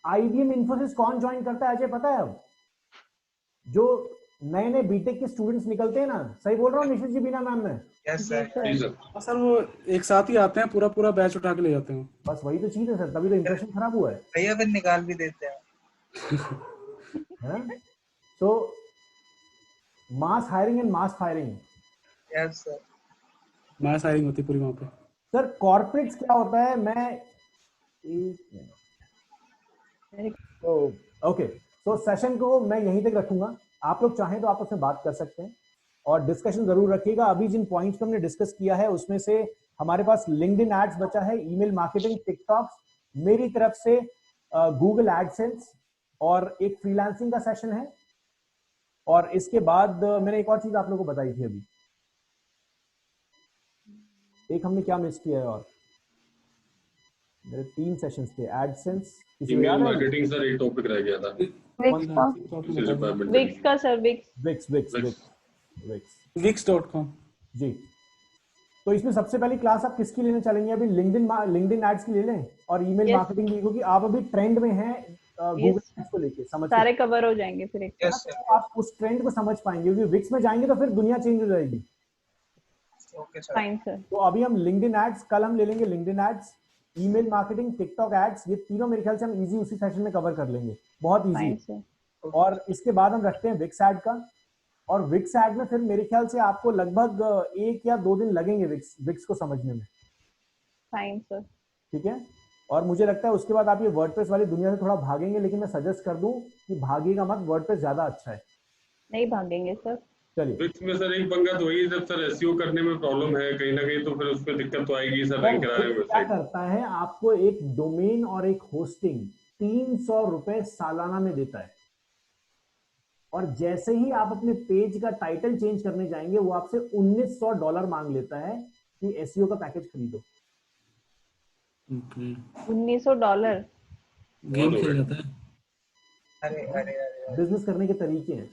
आईबीएम इन्फोसिस कौन ज्वाइन करता है अजय, पता है? अब जो नए नए बीटेक के स्टूडेंट्स निकलते हैं ना, सही बोल रहा हूँ निशित जी, बिना मैम में? यस जी सर। जी सर। सर। हाँ सर, वो एक साथ ही आते हैं, पूरा पूरा बैच उठा के ले जाते हैं। बस वही तो चीज है सर, तभी तो इंप्रेशन खराब हुआ भैया फिर निकाल भी देते हैं। है। So mass hiring and mass firing. Yes sir. Mass hiring होती है पूरी वहाँ पे। सर कॉर्पोरेट्स क्या होता है, मैं एक मिनट, तो ओके, तो सेशन को मैं यहीं तक रखूंगा। आप लोग चाहें तो आपस में बात कर सकते हैं और डिस्कशन जरूर रखिएगा। अभी जिन पॉइंट्स को हमने डिस्कस किया है उसमें से हमारे पास लिंक्डइन एड्स बचा है, ईमेल मार्केटिंग, टिकटॉक, मेरी तरफ से गूगल एडसेंस और एक फ्रीलांसिंग का सेशन है। और इसके बाद मैंने एक और चीज आप लोगों को बताई थी अभी, एक हमने क्या मिस किया है, और मेरे 3 सेशंस थे। एडसेंस, किसी को ईमेल याद है? मार्केटिंग सर एक टॉपिक रह गया था। विक्स का, रिक्वायरमेंट विक्स का sir, Wix. Wix Wix Wix Wix wix.com। जी। तो इसमें सबसे पहली क्लास आप किसकी लेने चलेंगे? अभी लिंक्डइन एड्स की ले लें और ईमेल Yes. मार्केटिंग की, क्योंकि आप अभी ट्रेंड में हैं गूगल Yes. एड्स को लेके, समझ सारे कवर हो जाएंगे फिर एक यस साथ। सर। आप उस ट्रेंड को समझ पाएंगे, क्योंकि विक्स में जाएंगे तो फिर दुनिया चेंज हो जाएगी। Okay sir. Fine sir. तो अभी हम लिंक्डइन एड्स, कल हम ले लेंगे LinkedIn ads, email marketing, TikTok ads, ये तीनों मेरे ख्याल से हम इजी उसी सेशन में कवर कर लेंगे, बहुत इजी। Fine sir. और इसके बाद हम रखते हैं विक्स एड का, और विक्स एड में फिर मेरे ख्याल से आपको लगभग 1 या 2 दिन लगेंगे विक्स को समझने में, फाइन सर। ठीक है? और मुझे लगता है उसके बाद आप ये वर्डप्रेस वाली दुनिया से थोड़ा भागेंगे, लेकिन मैं सजेस्ट कर दूं कि भागिएगा मत, वर्डप्रेस ज्यादा अच्छा है। नहीं भागेंगे सर। चलिए, विक्स में सर एक पंगा तो वही, जब सर एसईओ करने में प्रॉब्लम है कहीं ना कहीं, तो फिर उसमें दिक्कत तो आएगी सर, रैंक कराने में। क्या करता है, आपको एक डोमेन और एक होस्टिंग 300 रुपए सालाना में देता है, और जैसे ही आप अपने पेज का टाइटल चेंज करने जाएंगे वो आपसे $1900 मांग लेता है कि एसईओ का पैकेज खरीदो। ओके, $1900। गेम खेल जाता है। अरे अरे अरे। बिजनेस करने के तरीके हैं।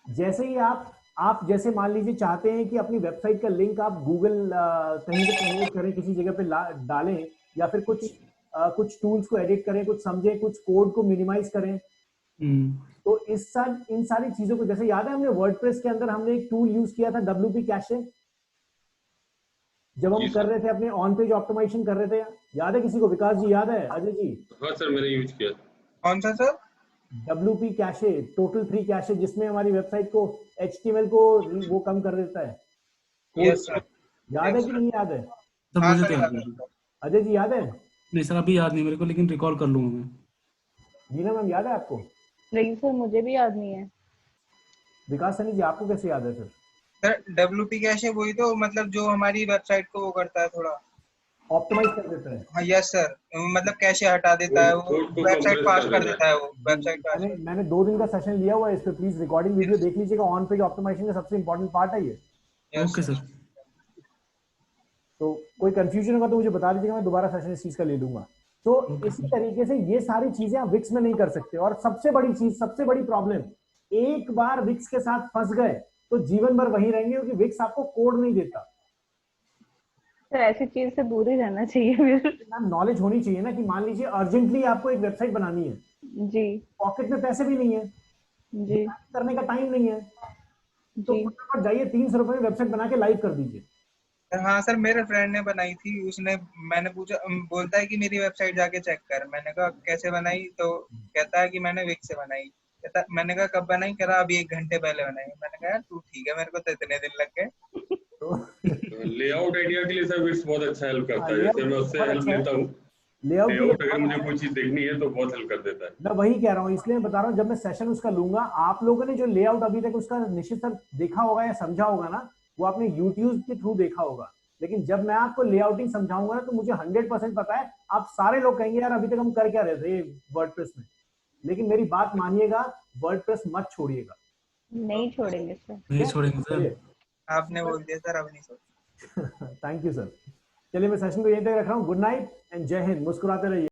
जैसे ही आप जैसे मान लीजिए चाहते हैं कि अपनी वेबसाइट का लिंक आप गूगल कहीं पे प्रमोट करें, किसी जगह पे डालें, या फिर कुछ टूल्स को एडिट करें, कुछ समझें, कुछ कोड को मिनिमाइज करें, तो इन सारी चीजों को, जैसे याद है हमने वर्डप्रेस के अंदर हमने एक टूल यूज किया था WP कैशे, जब हम कर रहे थे अपने ऑन पेज ऑप्टिमाइजेशन कर रहे थे, याद है किसी को? विकास जी याद है? अजय जी? हाँ सर, मैंने यूज किया। कौन सा sir? WP cache, total free cache, जिसमें हमारी वेबसाइट को HTML को वो कम कर देता है। Yes sir. याद है कि नहीं याद है? सर हाँ मुझे सर, तो याद याद है। नहीं। अजय जी याद है? नहीं सर, अभी याद नहीं मेरे को, लेकिन रिकॉल कर लूंगा मैं। नीना मैम याद है आपको? नहीं सर, मुझे भी याद नहीं है। विकास सनी जी आपको कैसे याद है सर? सर WP कैश है वही तो, मतलब जो हमारी वेबसाइट को वो करता है थोड़ा। ऑप्टिमाइज कर देता है। हाँ यस सर, मतलब कैशे हटा देता है, वो कोड को वेबसाइट compress फास्ट कर कर देता देता है, वो वेबसाइट फास्ट। मैंने 2 दिन का सेशन लिया हुआ है इस पे, प्लीज रिकॉर्डिंग वीडियो देख लीजिएगा। ऑन पेज ऑप्टिमाइजेशन का सबसे इंपॉर्टेंट पार्ट है ये। Okay sir. तो कोई कंफ्यूजन होगा तो मुझे बता दीजिएगा, मैं दोबारा सेशन इस चीज का ले लूंगा। तो इसी तरीके से ये सारी चीजें आप विक्स में नहीं कर सकते। और सबसे बड़ी चीज, सबसे बड़ी प्रॉब्लम, एक बार विक्स के साथ फंस गए तो जीवन भर वहीं रहेंगे, क्योंकि विक्स आपको कोड नहीं देता। सर ऐसी चीज से दूर ही रहना चाहिए फिर। नॉलेज होनी चाहिए ना, कि मान लीजिए अर्जेंटली आपको एक वेबसाइट बनानी है, जी पॉकेट में पैसे भी नहीं है, जी करने का टाइम नहीं है, तो जी। फटाफट जाइए 300 रुपए में वेबसाइट बना के लाइव कर दीजिए। हाँ सर, मेरे फ्रेंड ने बनाई थी, उसने, मैंने पूछा, बोलता है कि मेरी वेबसाइट जाके चेक कर। मैंने कहा कैसे बनाई, तो कहता है कि मैंने विक्स से बनाई। कहता, मैंने कहा कब बनाई, कह रहा अभी 1 घंटे पहले बनाई। मैंने कहा यार तू ठीक है, मेरे को तो इतने दिन लग गए। तो लेआउट आइडिया के लिए सर विक्स बहुत अच्छा हेल्प करता है। layout जैसे मैं उससे बहुत हेल्प अच्छा है। लेता हूँ, लेआउट के लिए लेआउट अगर मुझे कोई चीज देखनी है तो बहुत हेल्प कर देता है। मैं वही कह रहा हूँ, इसलिए मैं बता रहा हूँ, जब मैं सेशन उसका लूंगा, आप लोगों ने जो लेआउट अभी तक उसका निश्चित सर देखा होगा या समझा होगा ना, वो आपने यूट्यूब के थ्रू देखा होगा। लेकिन जब मैं आपको लेआउटिंग समझाऊंगा ना, तो मुझे 100% पता है आप सारे लोग कहेंगे यार अभी तक हम कर क्या रहे थे वर्डप्रेस में। लेकिन मेरी बात मानिएगा, वर्डप्रेस मत छोड़िएगा। नहीं छोड़ेंगे सर। नहीं छोड़ेंगे सर। आपने बोल दिया सर, अब नहीं सोच। Thank you sir. चलिए मैं सेशन को यहीं तक रख रहा हूँ। गुड नाइट एंड जय हिंद। मुस्कुराते रहिए।